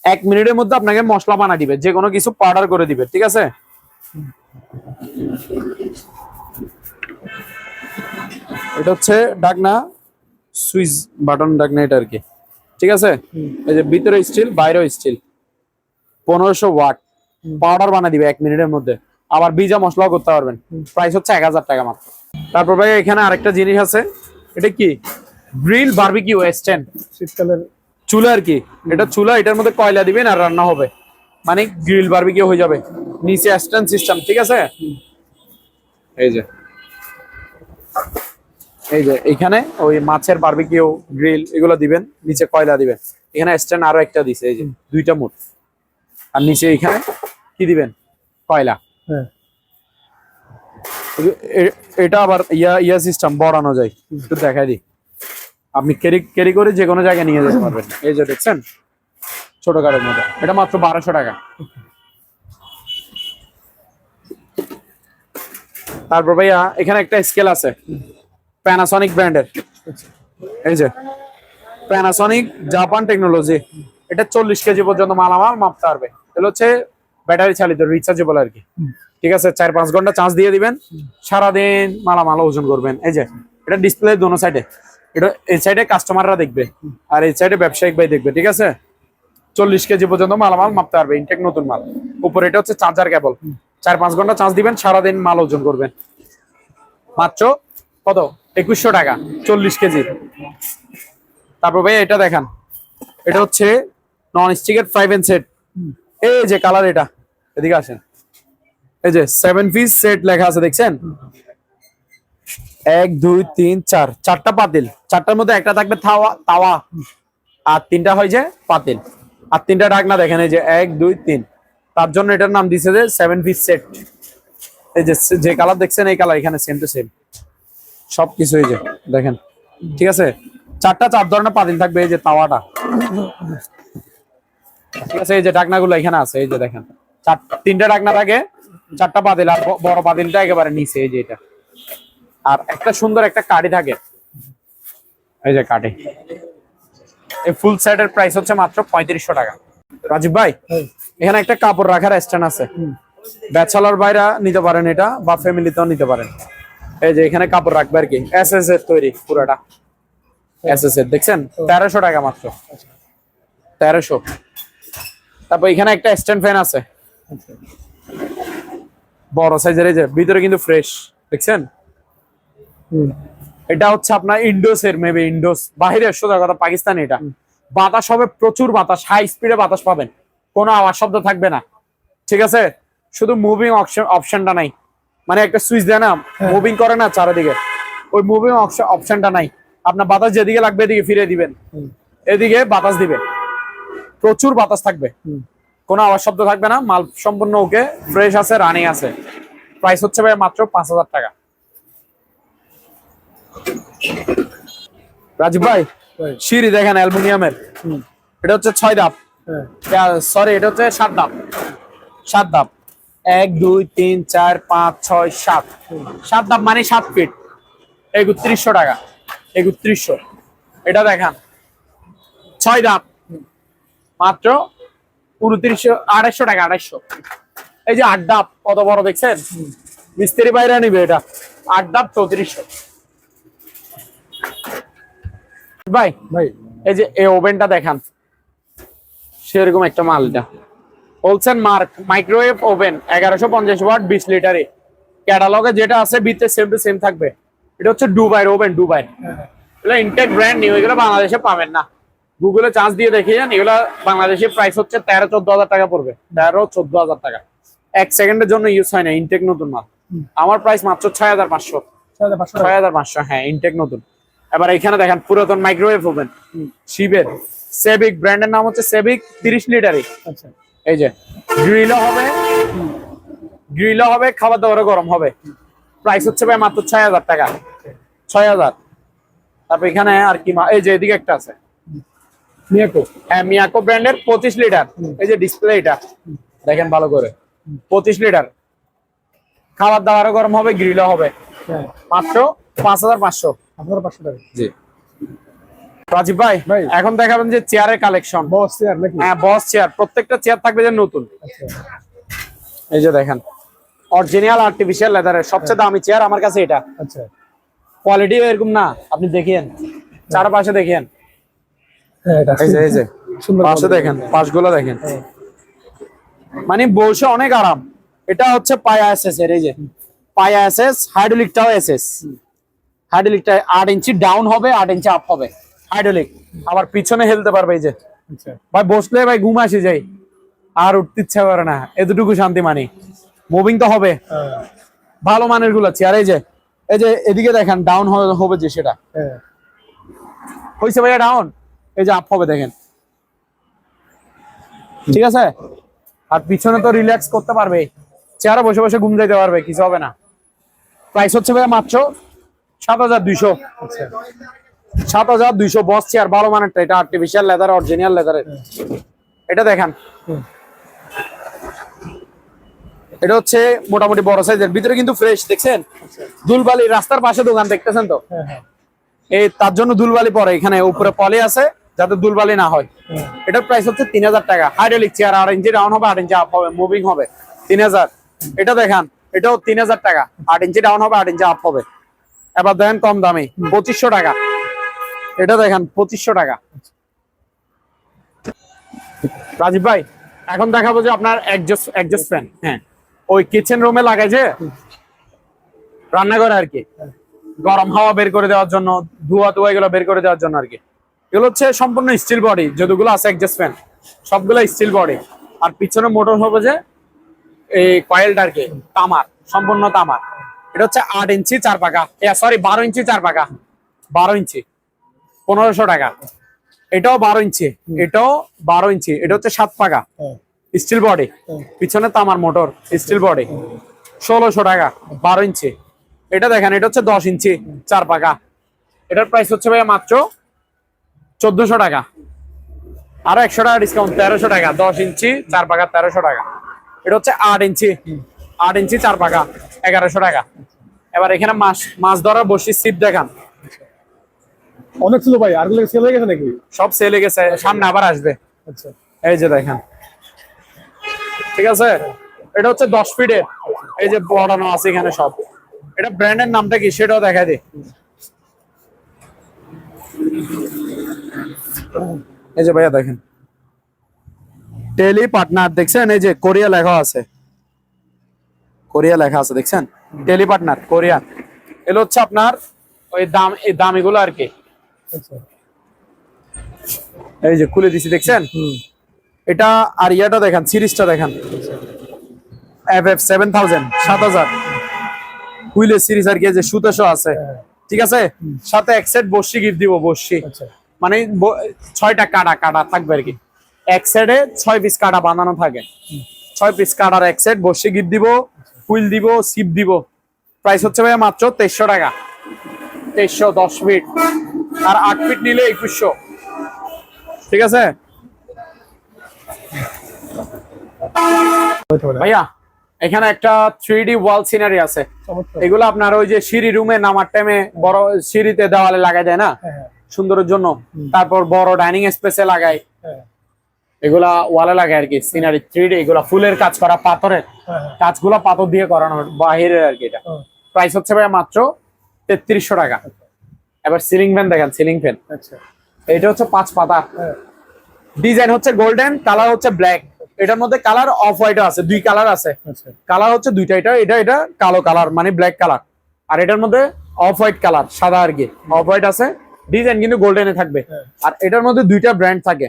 1 মিনিটের মধ্যে আপনাকে মশলা বানা দিবে, যে কোনো কিছু পাউডার করে দিবে, ঠিক আছে। এটা হচ্ছে ডাকনা সুইচ বাটন ডাকনা, এটা আর কি, ঠিক আছে। এই যে ভিতরে স্টিল বাইরেও স্টিল, 1500 ওয়াট, পাউডার বানা দিবে 1 মিনিটের মধ্যে, আবার ভিজা মশলাও করতে পারবেন। প্রাইস হচ্ছে 1000 টাকা মাত্র। তারপর ভাই এখানে আরেকটা জিনিস আছে, এটা কি গ্রিল বারবিকিউ স্ট্যান্ড, শীতকালের চুলা আর কি। এটা চুলা, এটার মধ্যে কয়লা দিবেন আর রান্না হবে, মানে গ্রিল বারবিকিউ হয়ে যাবে, নিচে স্ট্যান্ড সিস্টেম, ঠিক আছে। এই যে এখানে ওই মাছের বারবিকিউ গ্রিল এগুলো দিবেন, নিচে কয়লা দিবেন, এখানে স্ট্যান্ড আরো একটা দিছে, এই যে দুইটা মোট, আর নিচে এখানে কি দিবেন কয়লা। এটা আবার ইয়া সিস্টেম বড়ানো যায়, একটু দেখাই দিই, আপনি ক্যারি করে যে কোনো জায়গায় নিয়ে যেতে পারবেন। এই যে দেখছেন ছোট গাড়ির মধ্যে, এটা মাত্র 1200 টাকা। তারপর ভাইয়া এখানে একটা স্কেল আছে প্যানাসনিক ব্র্যান্ডের, এই যে প্যানাসনিক জাপান টেকনোলজি। এটা 40 কেজি পর্যন্ত মালামাল মাপতে পারবে। এটা হচ্ছে ব্যাটারি চালিত, রিচার্জেবল আর কি, ঠিক আছে। 4-5 ঘন্টা চার্জ দিয়ে দিবেন, সারাদিন মালামাল ওজন করবেন। এই যে এটা ডিসপ্লে দোনো সাইডে, এটা এই সাইডে কাস্টমাররা দেখবে আর এই সাইডে ব্যবসায়িক ভাই দেখবে, ঠিক আছে। 40 কেজি পর্যন্ত মালামাল মাপতে পারবে, ইনটেক নতুন মাল। উপরে এটা হচ্ছে চার্জার কেবল, 4-5 ঘন্টা চার্জ দিবেন, সারাদিন মাল ওজন করবেন। মাত্র কত 2100 টাকা 40 কেজি। তারপর ভাই এটা দেখান, এটা হচ্ছে নন স্টিকের ফ্রাই প্যান সেট। এই যে কালার, এটা এদিকে আসেন, এই যে 7 পিস সেট লেখা আছে দেখছেন, 1 2 3 4, চারটা পাতিল, চারটার মধ্যে একটা থাকবে তাওয়া, আর 3টা হয় যে পাতিল, আর 3টা ঢাকনা দেখেন, এই যে 1 2 3, তার জন্য এটার নাম দিছে যে 7 পিস সেট। এই যে কালার দেখছেন, এই কালার এখানে সেম টু সেম সবকিছু, এই যে দেখেন, ঠিক আছে। 4 ধরনের পাতিল থাকবে, এই যে তাওয়াটা, ঠিক আছে। এই যে ঢাকনাগুলো এখানে আছে, এই যে দেখেন 3টা ঢাকনা থাকে, 4টা পাতিল, আর বড় পাতিলটা একেবারে নিচে, এই যে এটা। আর একটা সুন্দর একটা কাঠি থাকে, এই যে কাঠি। এই ফুল সেটের প্রাইস হচ্ছে মাত্র 3500 টাকা। রাজীব ভাই এখানে একটা কাপড় রাখার স্ট্যান্ড আছে, ব্যাচেলর ভাইরা নিতে পারেন এটা, বা ফ্যামিলিতেও নিতে পারেন। এই যে এখানে কাপড় রাখবে আর কি, এসএস এর তৈরি পুরোটা, এসএস এর দেখছেন 1300 টাকা মাত্র, 1300। তারপর এখানে একটা স্ট্যান্ড ফ্যান আছে বড় সাইজের, এই যে ভিতরে কিন্তু ফ্রেশ দেখছেন। এটা হচ্ছে আপনার ইন্ডোস এর, মেবি ইন্ডোস, বাহিরে সোজা কথা পাকিস্তানি। এটা বাতাস হবে প্রচুর, বাতাস, হাই স্পিডে বাতাস পাবেন, কোনো আওয়াজ শব্দ থাকবে না, ঠিক আছে। শুধু মুভিং অপশনটা নাই, মানে একটা সুইচ দেয় না, মুভিং করে না চারিদিকে, ওই মুভিং অপশনটা নাই। আপনার বাতাস যেদিকে লাগবে এদিকে ফিরে দিবেন, এদিকে বাতাস দিবে, প্রচুর বাতাস থাকবে, কোনো আওয়াজ শব্দ থাকবে না। মাল সম্পূর্ণ ওকে, ফ্রেশ আছে, রানিং আছে। প্রাইস হচ্ছে ভাই মাত্র 5000 টাকা। রাজীব ভাই সিঁড়ি দেখেন অ্যালুমিনিয়ামের, এটা হচ্ছে 6 ধাপ, সরি এটা হচ্ছে 7 ধাপ, 7 ধাপ, 1 2 3 4 5 6 7, 7 ধাপ মানে 7 ফিট, 3100 টাকা, 3100। এটা দেখান 6 ধাপ মাত্র 2,800 টাকা, 2,800। এই যে 8 ধাপ কত বড় দেখছেন, মিস্ত্রি বাইরে নিবে এটা, 8 ধাপ 3400। ভাই ভাই এই যে এই ওভেনটা দেখান, সেরকম একটা মাল, এটা wholesale mark microwave oven, 1150 watt, 20 লিটারে। ক্যাটালগে যেটা আছে ভিতরে সেম টু সেম থাকবে। এটা হচ্ছে দুবাইয়ের ওভেন, দুবাই, এগুলো ইনটেক ব্র্যান্ড নিউ, এগুলো বাংলাদেশে পাবেন না। গুগলে চার্জ দিয়ে দেখিয়ে যান, এগুলো বাংলাদেশে প্রাইস হচ্ছে 13-14 হাজার টাকা পড়বে, 13-14 হাজার টাকা। 1 সেকেন্ডের জন্য ইউজ হয় না, ইনটেক নতুন মাল। আমার প্রাইস মাত্র 6500, 6500, হ্যাঁ ইনটেক নতুন। এবার এখানে দেখেন পুরাতন মাইক্রোওয়েভ ওভেন, শিবের, সেবিক ব্র্যান্ডের নাম হচ্ছে সেবিক, 30 লিটারে। আচ্ছা, এই যে গ্রিলও হবে, গ্রিলও হবে, খাবার দাবারও গরম হবে। প্রাইস হচ্ছে ভাই মাত্র 6000 টাকা, 6000। তারপর এখানে আর কি, এই যে এদিকে একটা আছে মিয়াকো, হ্যাঁ মিয়াকো ব্র্যান্ডের 25 লিটার। এই যে ডিসপ্লে, এটা দেখেন ভালো করে, 25 লিটার, খাবার দাবারও গরম হবে, গ্রিলও হবে, মাত্র 5500। আপনার 500 টাকা। জি রাজীব ভাই, ভাই। এখন দেখাবেন যে চেয়ারের কালেকশন, বস চেয়ার নাকি? হ্যাঁ বস চেয়ার, প্রত্যেকটা চেয়ার থাকবে যে নতুন। আচ্ছা, এই যে দেখেন অরিজিনাল আর্টিফিশিয়াল লেদারের, সবচেয়ে দামি চেয়ার আমার কাছে এটা। আচ্ছা, কোয়ালিটি এরকম না, আপনি দেখেন চারপাশে দেখেন, হ্যাঁ এটা এই যে সুন্দর পাশে দেখেন, পাশগুলো দেখেন, মানে বসে অনেক আরাম। এটা হচ্ছে পায়া এসএস এর, এই যে পায়া এসএস, হাইড্রোলিকটাও এসএস, হাইড্রোলিকটা 8 ইঞ্চি ডাউন হবে, 8 ইঞ্চি আপ হবে হাইড্রোলিক, আবার পিছনে হেলতে পারবে। এই যে আচ্ছা, ভাই বসলে ভাই ঘুম আসে যায়, আর উঠতে ইচ্ছা করে না, এতটুকু শান্তি। মানে মুভিং তো হবে, ভালো মানের গুলো চেয়ার। এই যে এদিকে দেখেন ডাউন হবে, যে সেটা হ্যাঁ হয়েছে ভাইয়া ডাউন, এই যে আপ হবে দেখেন, ঠিক আছে। আর পিছনে তো রিল্যাক্স করতে পারবে, চেয়ারে বসে বসে ঘুম যাইতে পারবে, কিছু হবে না। প্রাইস হচ্ছে ভাইয়া মাত্র 7200, আচ্ছা, 7200 বস চেয়ার, ভালো মানেরটা, এটা আর্টিফিশিয়াল লেদার, অরিজিনাল লেদারের। এটা দেখেন, এটা হচ্ছে মোটামুটি বড় সাইজের, ভিতরে কিন্তু ফ্রেশ দেখছেন। দুলবালি, রাস্তার পাশে দোকান দেখতেছেন তো, হ্যাঁ হ্যাঁ, এই তার জন্য দুলবালি পরে, এখানে উপরে পলি আছে যাতে দুলবালি না হয়। এটার প্রাইস হচ্ছে 3000 টাকা। হাইড্রোলিক চেয়ার, 8 ইঞ্চি ডাউন হবে, 8 ইঞ্চি আপ হবে, মুভিং হবে, 3000। এটা দেখান, এটাও 3000 টাকা, 8 ইঞ্চি ডাউন হবে, 8 ইঞ্চি আপ হবে। এবার দেখেন কম দামি, 2500 টাকা। এটা দেখেন 2500 টাকা। রাজীব ভাই এখন দেখাবো যে আপনার এক্সজস্ট ফ্যান, হ্যাঁ ওই কিচেন রুমে লাগাই যে রান্নাঘরে আর কি, গরম হাওয়া বের করে দেওয়ার জন্য, ধোয়া এগুলো বের করে দেওয়ার জন্য আর কি। এগুলো হচ্ছে সম্পূর্ণ স্টিল বডি, যতগুলো আছে এক্সজস্ট ফ্যান সবগুলো স্টিল বডি। আর পিছনে মোটর হবে যে এই কয়েলটা আর কি, তামার, সম্পূর্ণ তামার। এটা হচ্ছে 8 ইঞ্চি 4 পাকা, সরি 12 ইঞ্চি 4 পাকা, 12 ইঞ্চি 1500 টাকা। এটাও 12 ইঞ্চি, এটাও 12 ইঞ্চি, এটা হচ্ছে 7 পাকা স্টিল বডি, পিছনে তামার মোটর, স্টিল বডি, 1600 টাকা, 12 ইঞ্চি। এটা দেখেন, এটা হচ্ছে 10 ইঞ্চি 4 পাকা, এটার প্রাইস হচ্ছে ভাইয়া মাত্র 1400 টাকা, আরো 100 টাকা ডিসকাউন্ট, 1300 টাকা। 10 ইঞ্চি 4 পাকা 1300 টাকা। এটা হচ্ছে 8 ইঞ্চি, 8 ইঞ্চি 4 পাকা, 1100 টাকা। এবার এখানে মাছ ধরার বসি সিপ দেখান, অনেক ছিল ভাই, আর সেল হয়ে গেছে নাকি? সব সেলে গেছে, সামনে আবার আসবে। আচ্ছা, এই যে দেখেন, ঠিক আছে। এটা হচ্ছে 10 ফিটের, এই যে বড়ানো আছে এখানে সব, এটা ব্র্যান্ডের নামটা কি সেটাও দেখা দে। এই যে ভাইয়া দেখেন টেলি পার্টনার দেখছেন, এই যে কোরিয়া লেখা আছে, কোরিয়া লেখা আছে দেখছেন, টেলি পার্টনার কোরিয়া। এগুলো হচ্ছে আপনার ওই দাম, এই দামিগুলো আর কি। আচ্ছা এই যে খুলে দিছি দেখছেন। এটা আর ইয়াটা দেখেন, সিরিজটা দেখেন, FF 7000 7000 হুইলের সিরিজ আর কি, যে সুতেশো আছে, ঠিক আছে। সাথে এক সেট বর্ষি গিফট দিব, বর্ষি আচ্ছা মানে 6টা কাটা থাকবে আর কি। এক সেটে 6 পিস কাটা বানানো থাকে, 6 পিস কাটার এক সেট বর্ষি গিফট দিব, হুইল দিব, সিপ দিব। প্রাইস হচ্ছে ভাই মাত্র 2300 টাকা। 2300 10 ফিট, আর 8 ফিট নিলে 2100, ঠিক আছে ভাইয়া। এখানে একটা 3D ওয়াল সিনারি আছে, চমৎকার। এগুলো আপনার ওই যে সিঁড়ি রুমে নামার টাইমে বড় সিঁড়িতে দেওয়ালে লাগাই দেয় না হ্যাঁ সুন্দরের জন্য, তারপর বড় ডাইনিং স্পেসে লাগাই, হ্যাঁ এগুলা ওয়ালে লাগায় আর কি। সিনারি 3D, এগুলা ফুলের কাজ করা, পাথরের হ্যাঁ কাজগুলো পাথর দিয়ে করানো বাহিরের আর কি। এটা প্রাইস হচ্ছে ভাই মাত্র 3300 টাকা। এবার সিলিং ফ্যান দেখেন, সিলিং ফ্যান আচ্ছা এটা হচ্ছে 5 পাতা, হ্যাঁ ডিজাইন হচ্ছে গোল্ডেন, কালার হচ্ছে ব্ল্যাক। এটার মধ্যে কালার অফ হোয়াইট আছে, 2 কালার আছে, আচ্ছা কালার হচ্ছে 2টা। এটা কালো কালার মানে ব্ল্যাক কালার, আর এটার মধ্যে অফ হোয়াইট কালার, সাদা আর কি, অফ হোয়াইট আছে। ডিজাইন কিন্তু গোল্ডেনে থাকবে। আর এটার মধ্যে 2টা ব্র্যান্ড থাকে,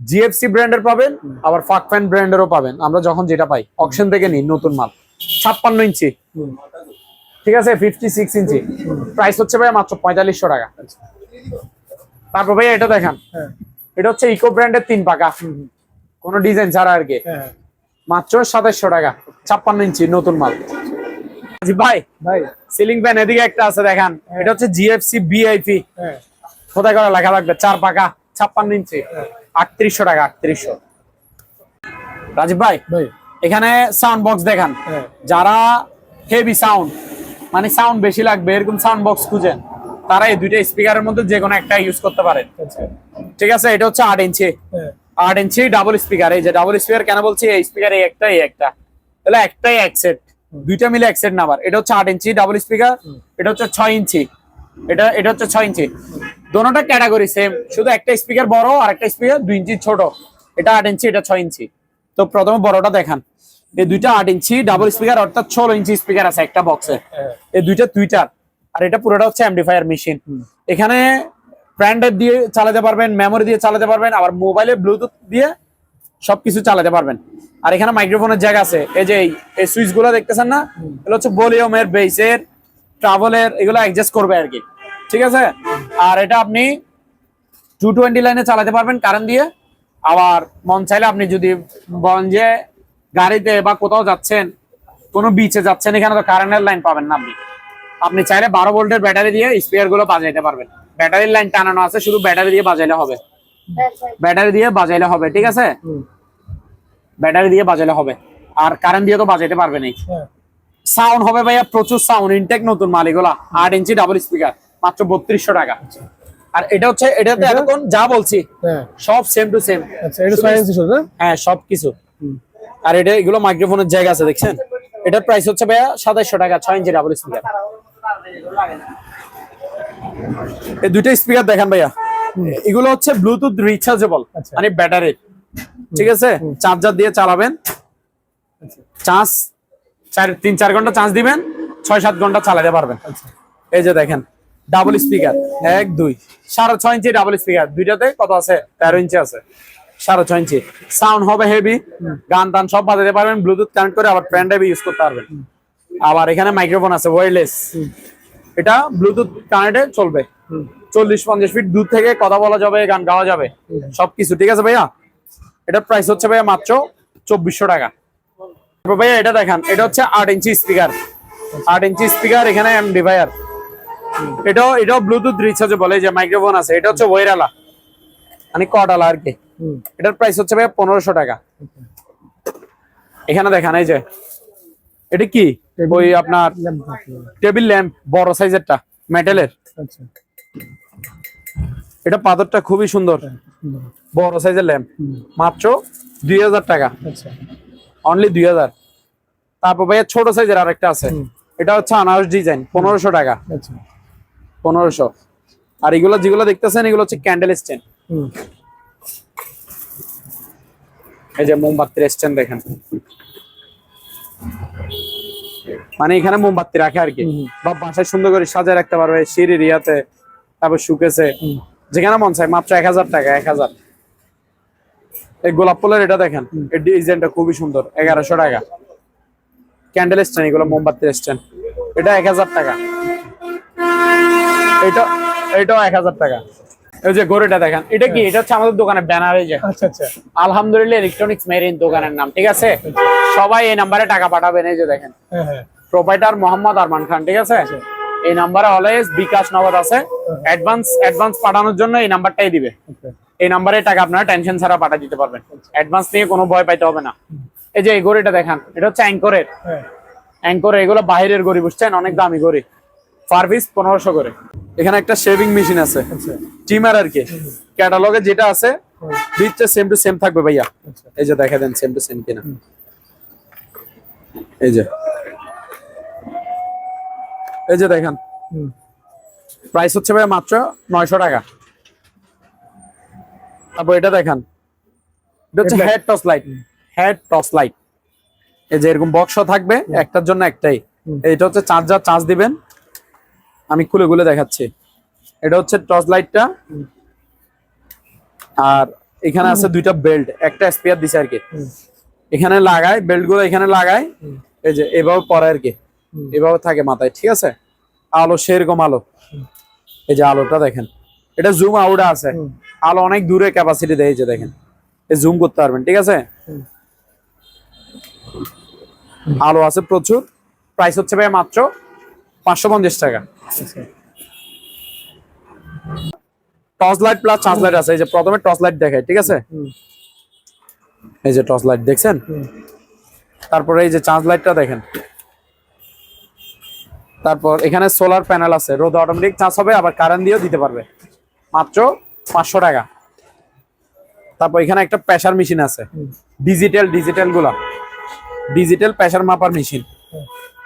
জিএফসি ব্র্যান্ডের পাবেন, আবার ফাকফ্যান ব্র্যান্ডেরও পাবেন। আমরা যখন যেটা পাই অকশন থেকে নিই, নতুন মাল। 56 ইঞ্চি, ঠিক আছে, 56 ইঞ্চি। প্রাইস হচ্ছে ভাই মাত্র 4500 টাকা। তারপর ভাই এটা দেখেন, হ্যাঁ এটা হচ্ছে ইকো ব্র্যান্ডের 3 পাকা, কোনো ডিজাইন ছাড়া আর কি, হ্যাঁ মাত্র 2700 টাকা। 56 ইঞ্চি নতুন মাল। জি ভাই, ভাই সিলিং ফ্যান এদিকে একটা আছে দেখেন, এটা হচ্ছে জিএফসি বিআইপি, হ্যাঁ কোথায় করে লেখা লাগবে, 4 পাকা, 56 ইঞ্চি, 3800 টাকা। 3800। রাজীব ভাই, ভাই এখানে সাউন্ড বক্স দেখান, হ্যাঁ যারা হেভি সাউন্ড মানে সাউন্ড বেশি লাগবে এরকম সাউন্ড বক্স খুঁজেন, তারা এই 2টা স্পিকারের মধ্যে যে কোনো একটা ইউজ করতে পারেন, আচ্ছা ঠিক আছে। এটা হচ্ছে 8 ইঞ্চি, হ্যাঁ 8 ইঞ্চি ডাবল স্পিকার। এই যে ডাবল স্পিকার কেন বলছি, এই স্পিকার এই একটা, তাহলে একটাই এক সেট, 2টা মিলে এক সেট না। আবার এটা হচ্ছে 8 ইঞ্চি ডাবল স্পিকার, এটা হচ্ছে 6 ইঞ্চি, এটা হচ্ছে 6 ইঞ্চি। দোনোটা ক্যাটাগরি সেম, শুধু একটা স্পিকার বড় আর একটা স্পিকার 2 ইঞ্চি ছোট। এটা 8 ইঞ্চি, এটা 6 ইঞ্চি। তো প্রথমে বড়টা দেখান, এই 2টা 8 ইঞ্চি ডাবল স্পিকার, অর্থাৎ 16 ইঞ্চি স্পিকার আছে একটা বক্সে। এই 2টা টুইটার, আর এটা পুরোটা হচ্ছে অ্যাম্পলিফায়ার মেশিন। এখানে ব্র্যান্ডের দিয়ে চালাতে পারবেন, মেমোরি দিয়ে চালাতে পারবেন, আবার মোবাইলে ব্লুটুথ দিয়ে সবকিছু চালাতে পারবেন। আর এখানে মাইক্রোফোনের জায়গা আছে, এই যে এই সুইচ গুলো দেখতেছেন না, এগুলো হচ্ছে ভলিউমের, বেসের, ট্রাভেলের, এগুলো অ্যাডজাস্ট করবে আর কি, ঠিক আছে। আর এটা আপনি 220 লাইনে চালাতে পারবেন কারেন্ট দিয়ে। আবার মন চাইলে আপনি যদি বলেন যে গাড়িতে বা কোথাও যাচ্ছেন, কোনো বিচে যাচ্ছেন, এখানে তো কারেন্টের লাইন পাবেন না, আপনি চাইলে 12 ভোল্টের ব্যাটারি দিয়ে স্পিকার গুলো বাজাইতে পারবেন। ব্যাটারির লাইন টানানো আছে, শুধু ব্যাটারি দিয়ে বাজাইলে হবে, ব্যাটারি দিয়ে বাজাইলে হবে, ঠিক আছে, ব্যাটারি দিয়ে বাজাইলে হবে। আর কারেন্ট দিয়ে তো বাজাইতে পারবে না। সাউন্ড হবে ভাইয়া প্রচুর সাউন্ড, ইনটেক নতুন মাল এগুলা। 8 ইঞ্চি ডাবল স্পিকার, মাত্র 3200 টাকা। আর এটা হচ্ছে, এটাতে এতক্ষণ যা বলছি সব সেম টু সেম। আচ্ছা এটা 6 ইঞ্চি শুধু না? হ্যাঁ সবকিছু। আর এটা এগুলো মাইক্রোফোনের জায়গা আছে দেখছেন। এটার প্রাইস হচ্ছে ভাইয়া 2700 টাকা, 6 ইঞ্চি ডাবল স্পিকার। এই 2টা স্পিকার দেখেন ভাইয়া, এগুলো হচ্ছে ব্লুটুথ রিচার্জেবল, মানে ব্যাটারি, ঠিক আছে। চার্জার দিয়ে চালাবেন, চার্জ 3-4 ঘন্টা চার্জ দিবেন, 6-7 ঘন্টা চালাতে পারবেন। এই যে দেখেন ডাবল স্পিকার, 1 2 6.5 ইঞ্চি ডাবল স্পিকার, 2টাতে কত আছে, 13 ইঞ্চি আছে, 6.5 ইঞ্চি। সাউন্ড হবে হেভি, গান টান সব বাজাতে পারবেন, ব্লুটুথ কানেক্ট করে আবার পেন ড্রাইভ ইউজ করতে পারবেন। আবার এখানে মাইক্রোফোন আছে ওয়্যারলেস, এটা ব্লুটুথ কানেক্টে চলবে, 40-50 ফিট দূর থেকে কথা বলা যাবে, গান গাওয়া যাবে, সবকিছু, ঠিক আছে ভাইয়া। এটার প্রাইস হচ্ছে ভাইয়া মাত্র 2400 টাকা। ভাইয়া এটা দেখেন, এটা হচ্ছে 8 ইঞ্চি স্পিকার, 8 ইঞ্চি স্পিকার, এখানে অ্যাম্পলিফায়ার। এটাও ব্লুটুথ রিচার্জেবল। এই যে মাইক্রোফোন আছে, এটা হচ্ছে ওয়্যারওয়ালা, মানে কর্ডওয়ালা আর কি। এটার প্রাইস হচ্ছে ভাইয়া 1500 টাকা। এখানে দেখেন, এই যে এটা কি, ওই আপনার টেবিল ল্যাম্প, বড় সাইজেরটা, মেটালের। এটা পাথরটা খুবই সুন্দর, বড় সাইজের ল্যাম্প, মাত্র 2000 টাকা, অনলি 2000। তারপর ভাইয়া ছোট সাইজের আরেকটা আছে, এটা হচ্ছে আনারস ডিজাইন, 1500 টাকা, আচ্ছা 1500। আর এগুলো যেগুলো দেখতেছেন এগুলো হচ্ছে ক্যান্ডেল স্ট্যান্ড। হুম এই যে মোমবাতির স্ট্যান্ড দেখেন, মানে এখানে মোমবাতি রাখে আর কি, বা বাসায় সুন্দর করে সাজায় রাখতে পারবে, সিঁড়ির ইয়াতে, তারপর শুকেছে, যেখানে মন চায়। মাত্র 1000 টাকা, 1000। এই গোলাপ ফুলের এটা দেখেন, এই ডিজাইনটা খুবই সুন্দর, 1100 টাকা। ক্যান্ডেল স্ট্যান্ড, এগুলো মোমবাতির স্ট্যান্ড, এটা 1000 টাকা। এটাও 1000 টাকা। এই যে ঘড়িটা দেখেন, এটা কি? এটা হচ্ছে আমাদের দোকানের ব্যানার। এই যে আচ্ছা আচ্ছা আলহামদুলিল্লাহ ইলেকট্রনিক্স মেরিন দোকানের নাম, ঠিক আছে? সবাই এই নাম্বারে টাকা পাঠাবেন। এই যে দেখেন, হ্যাঁ হ্যাঁ প্রোপাইটার মোহাম্মদ আরমান খান, ঠিক আছে? এই নাম্বারে অলওয়েজ বিকাশ নগদ আছে, অ্যাডভান্স পাঠানোর জন্য এই নাম্বারটাই দিবে। আচ্ছা এই নাম্বারে টাকা আপনারা টেনশন ছাড়া পাঠিয়ে দিতে পারবেন, অ্যাডভান্স নিয়ে কোনো ভয় পাইতে হবে না। এই যে এই ঘড়িটা দেখেন, এটা হচ্ছে অ্যাঙ্করের, হ্যাঁ অ্যাঙ্করের। এগুলো বাইরের ঘড়ি, বুঝছেন? অনেক দামি ঘড়ি, পার পিস 1500 করে। এখানে একটা শেভিং মেশিন আছে, আচ্ছা ট্রিমার আর কি। ক্যাটালগে যেটা আছে দিচ্ছে সেম টু সেম থাকবে ভাইয়া। আচ্ছা এই যে দেখা দেন সেম টু সেম কিনা। এই যে দেখেন, হুম প্রাইস হচ্ছে ভাই মাত্র 900 টাকা। তারপর এটা দেখেন, এটা হচ্ছে head torch light, head torch light. এই যে এরকম বক্স থাকবে, একটার জন্য একটাই। এটা হচ্ছে চার্জার, চার্জ দিবেন। আমি খুলে খুলে দেখাচ্ছি। এটা হচ্ছে টর্চ লাইটটা, আর এখানে আছে দুইটা বেল্ট, একটা স্পেয়ার দিছে আর কি। এখানে লাগায় বেল্ট গুলো, এখানে লাগায়। এই যে এভাবে পরে আর কি, এভাবে থাকে মাথায়, ঠিক আছে? আলো সেরকম আলো। এই যে আলোটা দেখেন, এটা জুম আউট আছে, আলো অনেক দূরে ক্যাপাসিটি দেয়। এই যে দেখেন, এই জুম করতে পারবেন, ঠিক আছে? আলো আছে প্রচুর। প্রাইস হচ্ছে ভাই মাত্র 550 টাকা। Torch light plus charge light আছে। এই যে প্রথমে টর্চ লাইট দেখায়, ঠিক আছে? এই যে টর্চ লাইট দেখছেন, তারপরে এই যে চার্জ লাইটটা দেখেন। তারপর এখানে সোলার প্যানেল আছে, রোদ অটোমেটিক চার্জ হবে, আবার কারেন্ট দিয়েও দিতে পারবে। মাত্র 500 টাকা। তারপর এখানে একটা প্রেসার মেশিন আছে, ডিজিটাল গুলা, ডিজিটাল প্রেসার মাপার মেশিন।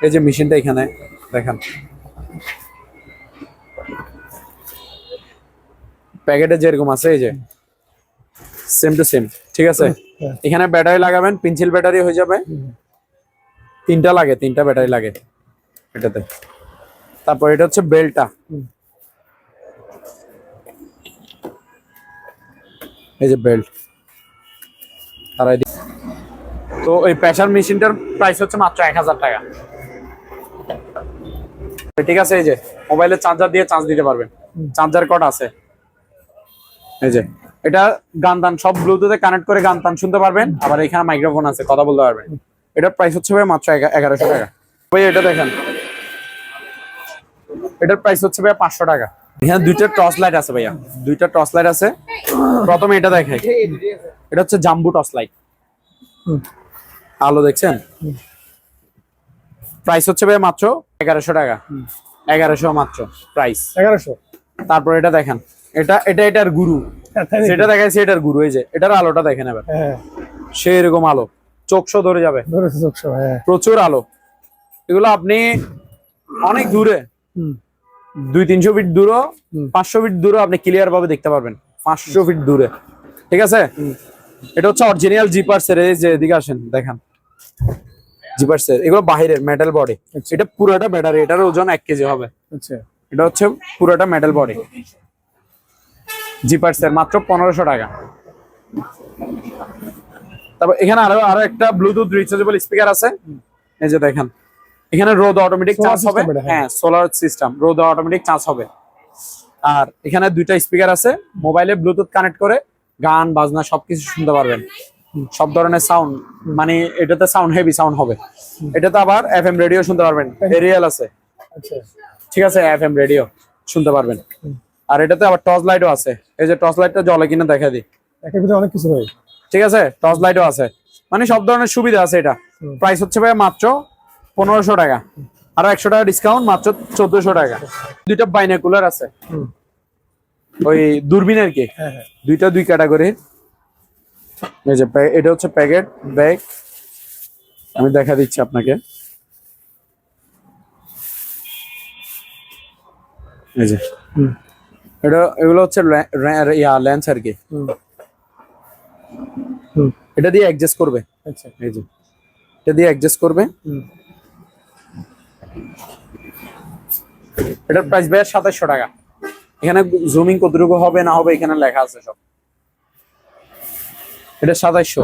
এই যে মেশিনটা এখানে দেখেন, প্যাকেটে যেরকম আছে এই যে সেম টু সেম, ঠিক আছে? এখানে ব্যাটারি লাগাবেন, পেন্সিল ব্যাটারি হয়ে যাবে। তিনটা ব্যাটারি লাগে এটাতে। তারপর এটা হচ্ছে বেল্টটা, এই যে বেল্ট। আর তো এই প্রেসার মেশিনটার প্রাইস হচ্ছে মাত্র 1000 টাকা, ঠিক আছে? এই যে মোবাইলের চার্জার দিয়ে চার্জ দিতে পারবেন, চার্জার কর্ড আছে। এই যে এটা গান টান সব ব্লুটুথে কানেক্ট করে গান টান শুনতে পারবেন, আবার এখানে মাইক্রোফোন আছে, কথা বলতে পারবেন। এটার প্রাইস হচ্ছে ভাই মাত্র 1100 টাকা। ভাই এটা দেখেন, এটার প্রাইস হচ্ছে ভাই 500 টাকা। এখানে দুইটা টর্চ লাইট আছে ভাইয়া, দুইটা টর্চ লাইট আছে। প্রথমে এটা দেখাই, এটা হচ্ছে জাম্বু টর্চ লাইট। আলো দেখছেন? প্রাইস হচ্ছে ভাই মাত্র 1100 টাকা, 1100 মাত্র প্রাইস। 1100। তারপর এটা দেখেন, এটার গুরু, সেটা দেখাইছে এটার গুরু। এই যে এটার আলোটা দেখেন এবার, হ্যাঁ সেই এরকম আলো, চোখশো ধরে যাবে, ধরেছে 100, হ্যাঁ প্রচুর আলো। এগুলো আপনি অনেক দূরে, 200-300 ফিট দূরে, 500 ফিট দূরে আপনি ক্লিয়ার ভাবে দেখতে পারবেন, 500 ফিট দূরে, ঠিক আছে? এটা হচ্ছে অরিজিনাল জিপার্সের। এই যে এদিকে আসেন দেখেন, জিপার্সের এগুলো বাহিরের মেটাল বডি। এটা পুরোটা ব্যাটারি, এটার ওজন 1 কেজি হবে। আচ্ছা এটা হচ্ছে পুরোটা মেটাল বডি, জিপার্সের, মাত্র 1500 টাকা। তারপর এখানে আরো একটা ব্লুটুথ রিচার্জেবল স্পিকার আছে। এই যে দেখেন, এখানে রোদ অটোমেটিক চার্জ হবে, হ্যাঁ সোলার সিস্টেম, রোদ অটোমেটিক চার্জ হবে। আর এখানে দুইটা স্পিকার আছে, মোবাইলে ব্লুটুথ কানেক্ট করে গান বাজনা সবকিছু শুনতে পারবেন, সব ধরনের সাউন্ড। মানে এটাতে সাউন্ড হেভি সাউন্ড হবে। এটাতে আবার এফএম রেডিও শুনতে পারবেন, এরিয়াল আছে, আচ্ছা ঠিক আছে? এফএম রেডিও শুনতে পারবেন। আর এটাতে আবার টর্চ লাইটও আছে। এই যে টর্চ লাইটটা জ্বলে কিনা দেখা দিই, একের ভিতরে অনেক কিছু হয়, ঠিক আছে? টর্চ লাইটও আছে, মানে সব ধরনের সুবিধা আছে। এটা প্রাইস হচ্ছে ভাই মাত্র 1500 টাকা, আরো 100 টাকা ডিসকাউন্ট, মাত্র 1400 টাকা। দুইটা বাইনাকুলার আছে, ওই দূরবীন আর কি, হ্যাঁ হ্যাঁ দুইটা দুই ক্যাটাগরি। এই যে এটা হচ্ছে প্যাকেট ব্যাগ, আমি দেখা দিচ্ছি আপনাকে। এই যে হুম এটা এগুলো হচ্ছে লেন্স আর কি, হুম হুম এটা দিয়ে অ্যাডজাস্ট করবে। আচ্ছা এই যে এটা দিয়ে অ্যাডজাস্ট করবে। হুম এটার প্রাইস ভাই 2700 টাকা। এখানে জুমিং কতটুকু হবে না হবে এখানে লেখা আছে সব। এটা 2700।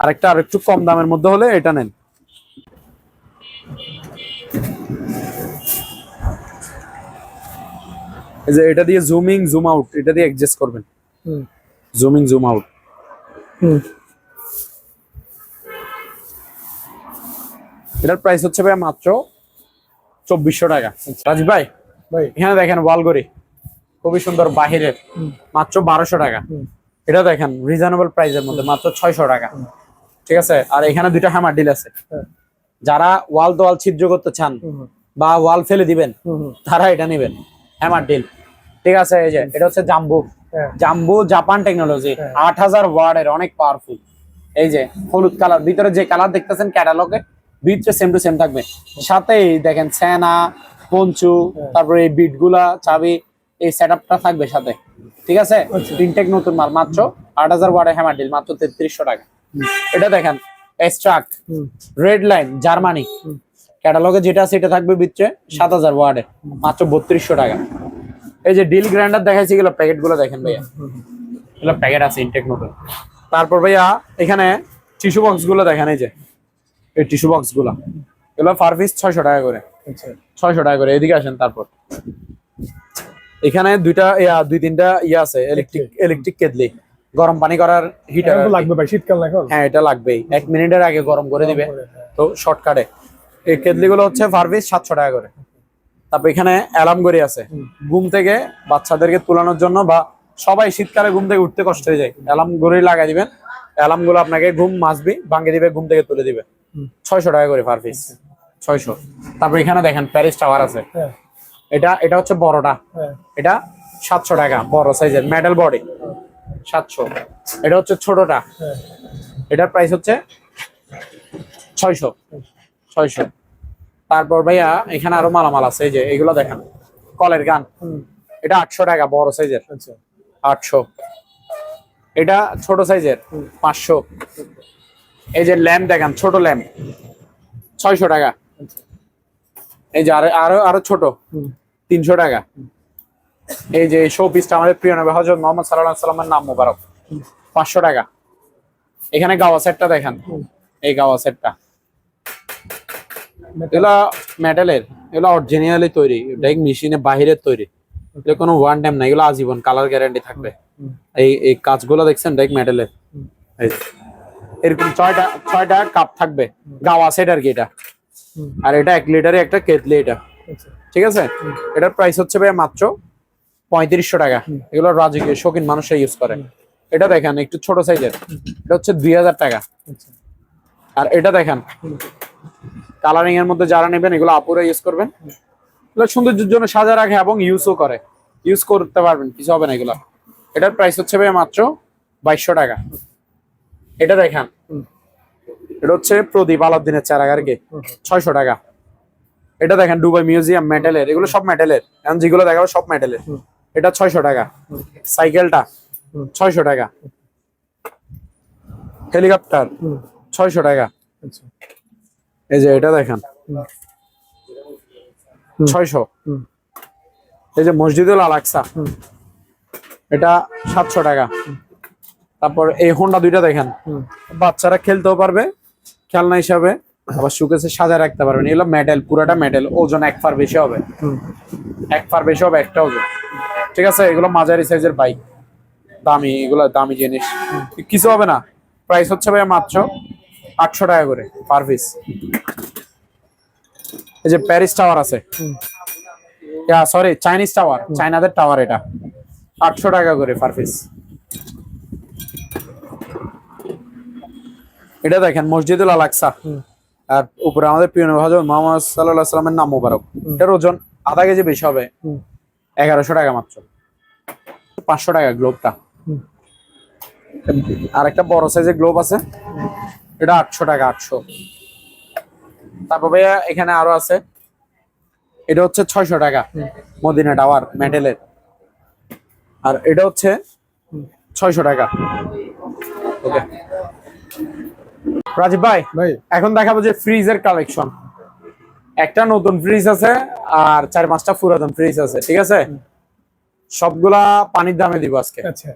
আরেকটা আরেকটু কম দামের মধ্যে হলে এটা নেন। এই যে এটা দিয়ে জুমিং জুম আউট এটা দিয়ে অ্যাডজাস্ট করবেন, হুম জুমিং জুম আউট। হুম এটার প্রাইস হচ্ছে ভাই মাত্র 2400 টাকা। রাজীব ভাই ভাই এখানে দেখেন ওয়াল ঘড়ি খুবই সুন্দর বাহিরের, মাত্র 1200 টাকা। এটা দেখেন রিজনেবল প্রাইসের মধ্যে মাত্র 600 টাকা। ঠিক আছে, আর এখানে দুইটা হ্যামার ডিল আছে। হ্যাঁ যারা ওয়াল তোয়াল ছিদ্র করতে চান বা ওয়াল ফেলে দিবেন তারা এটা নেবেন, হ্যামার ডিল। ঠিক আছে, এই যে এটা হচ্ছে জাম্বু, হ্যাঁ জাম্বু জাপান টেকনোলজি, হ্যাঁ। 8000 ওয়াটের, অনেক পাওয়ারফুল। এই যে হলুদ কালার, ভিতরে যে কালার দেখতেছেন ক্যাটালগে ভিতরে সেম টু সেম থাকবে। সাথে এই দেখেন সেনা পঞ্চু, তারপরে এই বিট গুলা চাবি, এই সেটআপটা থাকবে সাথে। ঠিক আছে, ইনটেক নতুন মাল, মাত্র 8000 ওয়াটের হ্যামার ডিল, মাত্র 3300 টাকা। এটা দেখেন এক্সট্রাক রেড লাইন জার্মানি, ক্যাটালগে যেটা আছে এটা থাকবে ভিতরে 7000 ওয়াটের, মাত্র 3200 টাকা। এই যে ডিল গ্রাইন্ডার দেখাইছি, এগুলো প্যাকেট গুলো দেখেন ভাইয়া, এগুলো প্যাকেট আছে ইনটেক নতুন। তারপর ভাইয়া এখানে টিস্যু বক্স গুলো দেখেন, এই যে এই টিস্যু বক্স গুলা, এগুলো পার পিস 600 টাকা করে, আচ্ছা 600 টাকা করে। এদিকে আসেন, তারপর এখানে দুই তিনটা আছে ইলেকট্রিক কেটলি, গরম পানি করার হিটার এটা তো লাগবে ভাই, শীতকাল না এখন। হ্যাঁ এটা লাগবেই, 1 মিনিটের আগে গরম করে দিবে, তো শর্টকাটে। এই কেটলি গুলো হচ্ছে পার পিস 700 টাকা করে। তারপর এখানে অ্যালার্ম ঘড়ি আছে, ঘুম থেকে বাচ্চাদেরকে তোলানোর জন্য, বা সবাই শীতকালে ঘুম থেকে উঠতে কষ্ট হয়ে যায়, অ্যালার্ম ঘড়ি লাগাই দিবেন, অ্যালার্ম গুলো আপনাকে ঘুম মাসবি ভাঙিয়ে দিবে, ঘুম থেকে তুলে দিবে। 600 টাকা করে পার পিস, 600। তারপর এখানে দেখেন প্যারিস টাওয়ার আছে, হ্যাঁ এটা হচ্ছে বড়টা, হ্যাঁ এটা 700 টাকা, বড় সাইজের মেটাল বডি 700। এটা হচ্ছে ছোটটা, হ্যাঁ এটার প্রাইস হচ্ছে 600। তারপর ভাইয়া এখানে আরো মালামাল আছে, এই যে এগুলো দেখেন কলের গান, এটা 800 টাকা বড় সাইজের, আচ্ছা 800। এটা ছোট সাইজের 500। এই যে ল্যাম্প দেখেন, ছোট ল্যাম্প 600 টাকা। এই যে আরো আরো ছোট 300 টাকা। এই যে শো পিসটা আমাদের প্রিয় নবী হযরত মুহাম্মদ সাল্লাল্লাহু আলাইহি ওয়াসাল্লামের নাম মোবারক, 500 টাকা। এখানে গাওয়া সেটটা দেখেন, এই গাওয়া সেটটা, এগুলা মেটালের, এগুলা অরিজিনালি তৈরি, ডাইরেক্ট মেশিনে বাহিরের তৈরি, এগুলো কোনো ওয়ান টাইম না, এগুলো আজীবন কালার গ্যারান্টি থাকবে। এই কাজগুলো দেখছেন ডাইরেক্ট মেটালের। এই যে, এরকম ছয়টা কাপ থাকবে, গাওয়া সেট আর কি এটা। আর এটা 1 লিটারের একটা কেটলি এটা। আচ্ছা ঠিক আছে, এটার প্রাইস হচ্ছে ভাই মাত্র 3500 টাকা। এগুলো রাজকীয় শৌখিন মানুষরা ইউজ করে। এটা দেখেন একটু ছোট সাইজের, এটা হচ্ছে 2000 টাকা। আচ্ছা আর এটা দেখেন কালারিং এর মধ্যে যারা নেবেন, এগুলো আপুরা ইউজ করবেন, এগুলো সৌন্দর্যের জন্য সাজা রাখে এবং ইউজও করে, ইউজ করতে পারবেন, কিছু হবে না এগুলো। এটার প্রাইস হচ্ছে ভাই মাত্র 2200 টাকা। এটা দেখেন, এটা হচ্ছে প্রদীপ আলাউদ্দিনের চারাগার আর কি, 600 টাকা। এটা দেখেন দুবাই মিউজিয়াম, মেটালের, এগুলো সব মেটালের, এখন যেগুলো দেখাবো সব মেটালের। এটা 600 টাকা। সাইকেলটা 600 টাকা। হেলিকপ্টার 600 টাকা। আচ্ছা এই যে এটা দেখেন 600। এই যে মসজিদুল আল-আকসা, এটা 700 টাকা। তারপর এই হোন্ডা দুইটা দেখেন, বাচ্চারা খেলতেও পারবে খেলনা হিসাবে, আবার শোকেসে সাজায় রাখতে পারবেন। এগুলো মেটাল, পুরাটা মেটাল, ওজন 1 পার বেশি হবে, 1 পার বেশি হবে একটা ওজন। ঠিক আছে, এগুলো মাঝারি সাইজের বাইক, দামি, এগুলো দামি জিনিস, কিছু হবে না। প্রাইস হচ্ছে ভাই মাত্র 800 টাকা করে পার পিস। এই যে প্যারিস টাওয়ার আছে, সরি চাইনিজ টাওয়ার, চাইনাদের টাওয়ার, এটা 800 টাকা করে পার পিস। এটা দেখেন মসজিদুল আল-আকসা, আর উপরে আমাদের প্রিয় নবী হযরত মুহাম্মদ সাল্লাল্লাহু আলাইহি ওয়াসাল্লামের নাম মোবারক। এটার ওজন আধা কেজি বেশি হবে, 1100 টাকা মাত্র। 500 টাকা গ্লোবটা। আর একটা বড় সাইজের গ্লোব আছে, এটা 800 টাকা, 800। তারপর ভাইয়া এখানে আরো আছে, এটা হচ্ছে 600 টাকা মদিনা টাওয়ার মেটেলের, আর এটা হচ্ছে 600 টাকা। ওকে রাজীব ভাই, ভাই এখন দেখাবো যে ফ্রিজের কালেকশন। একটা নতুন ফ্রিজ আছে আর 4-5টা পুরাতন ফ্রিজ আছে, ঠিক আছে? সবগুলা পানির দামে দিব আজকে। আচ্ছা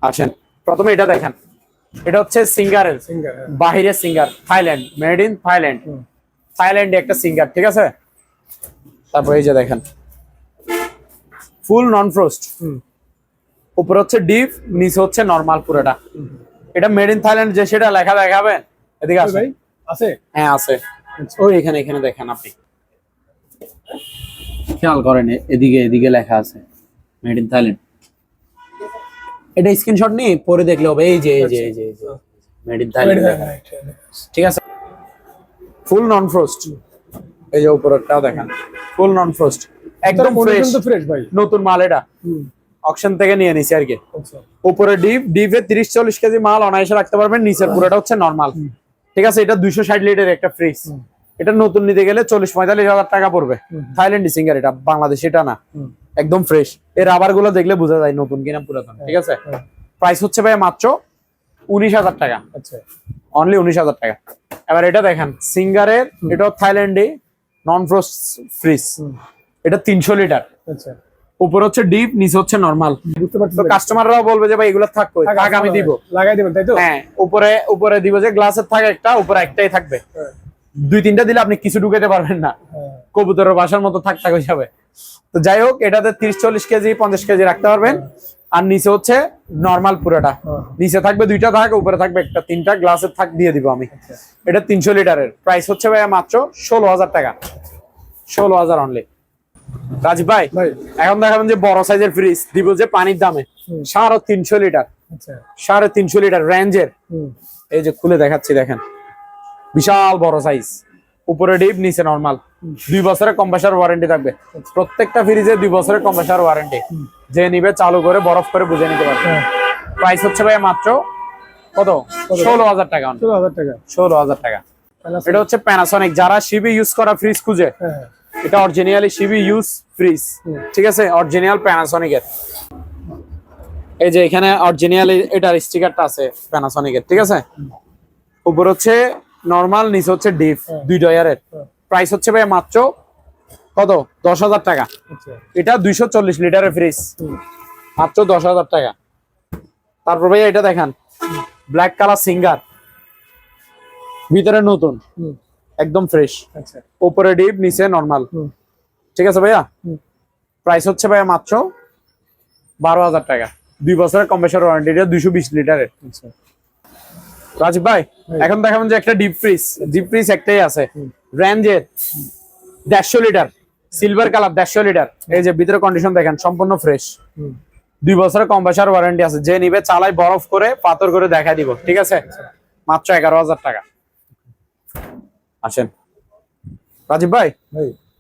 আসেন, প্রথমে এটা দেখেন। এটা হচ্ছে সিঙ্গারের, সিঙ্গার। বাহিরের singer, Thailand, made in Thailand. থাইল্যান্ডে একটা সিঙ্গার, ঠিক আছে? তারপর এই যে দেখেন ফুল নন ফ্রোস্ট, উপরে হচ্ছে ডিপ, নিচে হচ্ছে নরমাল পুরোটা। এটা মেড ইন থাইল্যান্ড যে সেটা লেখা দেখাবেন, এদিকে আসেন। ভাই আছে? হ্যাঁ আছে, ওই এখানে এখানে দেখেন, আপনি খেয়াল করেন, এদিকে এদিকে লেখা আছে মেড ইন থাইল্যান্ড। এটা স্ক্রিনশট নিয়ে পরে দেখলে হবে। এই যে এই যে এই যে মেড ইন থাইল্যান্ড, ঠিক আছে? ফুল নন ফ্রোস্ট, এই যে উপরেরটাও দেখেন ফুল নন ফ্রোস্ট, একদম ফ্রেশ ফ্রেশ ভাই, নতুন মাল। এটা অকশন থেকে নিয়ে নিছি আর কি। আচ্ছা উপরে ডিপ, ডিপে 30-40 কেজি মাল অনায়াসে রাখতে পারবেন। নিচের পুরোটা হচ্ছে নরমাল, ঠিক আছে? এটা 260 লিটার একটা ফ্রিজ। এটা নতুন নিতে গেলে 40-45 হাজার টাকা পড়বে। থাইল্যান্ড সিঙ্গার, এটা বাংলাদেশ এটা না, একদম ফ্রেশ। এর রাবার গুলো দেখলে বোঝা যায় নতুন কিনা পুরাতন, ঠিক আছে? প্রাইস হচ্ছে ভাই মাত্র 19,000 টাকা, আচ্ছা অনলি 19,000 টাকা। এবার এটা দেখেন সিঙ্গারের, এটা থাইল্যান্ডে নন ফ্রোস্ট ফ্রিজ। এটা 300 লিটার, আচ্ছা উপর হচ্ছে ডিপ, নিচে হচ্ছে নরমাল। বুঝতে পারছি। তো কাস্টমাররাও বলবে যে ভাই এগুলো থাকবে, থাক আমি দিব, লাগাই দিবেন তাই তো? হ্যাঁ উপরে উপরে দিব, যে গ্লাসের থাকে একটা, উপরে একটাই থাকবে। 2-3টা দিলে আপনি কিছু ঢুকাতে পারবেন না, কবুতরের বাসার মতো থাক হয়ে যাবে। তো যাই হোক, এটাতে 30-40 কেজি 50 কেজি রাখতে পারবেন। আর নিচে হচ্ছে নরমাল পুরোটা, নিচে থাকবে 2টা থাক, উপরে থাকবে একটা, 3টা গ্লাসের থাক দিয়ে দিব আমি। এটা 300 লিটারের, প্রাইস হচ্ছে ভাই মাত্র 16,000 টাকা, 16,000 অনলি। রাজীব ভাই, এখন দেখাবেন যে বড় সাইজের ফ্রিজ দিব যে পানির দামে, 350 লিটার, আচ্ছা 350 লিটার রেঞ্জের। এই যে খুলে দেখাচ্ছি, দেখেন বিশাল বড় সাইজ, উপরে ডিপ, নিচে নরমাল। 2 বছরের কম্প্রেসার ওয়ারেন্টি থাকবে প্রত্যেকটা ফ্রিজে, 2 বছরের কম্প্রেসার ওয়ারেন্টি। যে নিবে চালু করে বরফ করে বুঝে নিতে পারবে। প্রাইস হচ্ছে ভাই মাত্র কত? 16,000 টাকা, 16,000 টাকা। 16,000 টাকা। এটা হচ্ছে প্যানাসনিক, যারা সিবি ইউজ করা ফ্রিজ খুঁজে, এটা অরিজিনালি সিবি ইউজ ফ্রিজ, ঠিক আছে? অরিজিনাল প্যানাসনিক এর। এই যে এখানে অরিজিনাল এটার স্টিকারটা আছে প্যানাসনিক এর, ঠিক আছে? উপর হচ্ছে নরমাল, নিচে হচ্ছে ডিপ, 2 ডয়ারের। প্রাইস হচ্ছে ভাই মাত্র কত? 10,000 টাকা। এটা 240 লিটারের ফ্রিজ, মাত্র 10,000 টাকা। তারপর ভাই এটা দেখেন, ব্ল্যাক কালার সিঙ্গার, ভিতরে নতুন, একদম ফ্রেশ, উপরে ডিপ, নিচে নরমাল, ঠিক আছে ভাইয়া? প্রাইস হচ্ছে ভাইয়া মাত্র 12,000 টাকা, 2 বছরের কম্প্রেসার ওয়ারেন্টি। এটা 220 লিটারের। রাজীব ভাই, এখন দেখাবেন যে একটা ডিপ ফ্রিজ। ডিপ ফ্রিজ একটাই আছে, রেঞ্জের 150 লিটার, সিলভার কালার, 150 লিটার। এই যে ভিতরে কন্ডিশন দেখেন, সম্পূর্ণ ফ্রেশ, 2 বছরের কম্প্রেসার ওয়ারেন্টি আছে। যে নিবে চালাই বরফ করে পাথর করে দেখা দিব, ঠিক আছে? মাত্র 11,000 টাকা। আসেন রাজীব ভাই,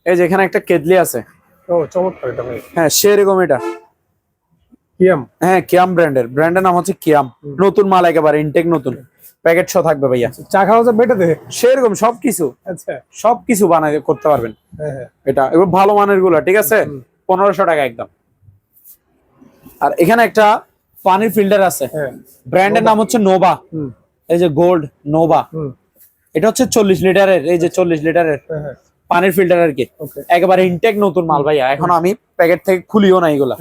এই যে এখানে একটা কেটলি আছে। ও চমৎকার এটা ভাই। হ্যাঁ সেরকম, এটা কিয়াম, হ্যাঁ কিয়াম ব্র্যান্ডের নাম হচ্ছে কিয়াম। নতুন মাল, একেবারে ইনটেক নতুন, প্যাকেট সহ থাকবে ভাইয়া। চা খাওয়া যাবে এটাতে? সেরকম সবকিছু, আচ্ছা সবকিছু বানাই করতে পারবেন। হ্যাঁ এটা এবার ভালো মানের গুলা, ঠিক আছে? 1500 টাকা একদম। আর এখানে একটা পানির ফিল্টার আছে, ব্র্যান্ডের নাম হচ্ছে নোভা। এই যে গোল্ড নোভা, এটা হচ্ছে 40 লিটারের। এই যে 40 লিটারের পানির ফিল্টার আর কি, একেবারে ইনটেক নতুন মাল ভাইয়া। এখন আমি প্যাকেট থেকে খুলিও না এগুলা।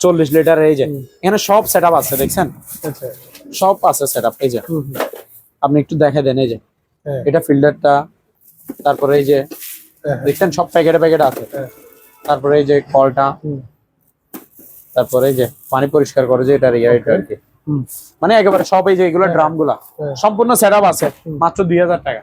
40 লিটার। এই যে এখানে সব সেটআপ আছে, দেখছেন? সব আছে সেটআপ। এই যে আপনি একটু দেখে দেন, এই যে এটা ফিল্টারটা, তারপরে এই যে দেখছেন সব প্যাকেটে প্যাকেট আছে। তারপরে এই যে কলটা, তারপরে এই যে পানি পরিষ্কার করে যে এটা আর কি, মানে একেবারে সব। এই যে এগুলো ড্রাম গুলা সম্পূর্ণ সেটআপ আছে, মাত্র 2,000 টাকা।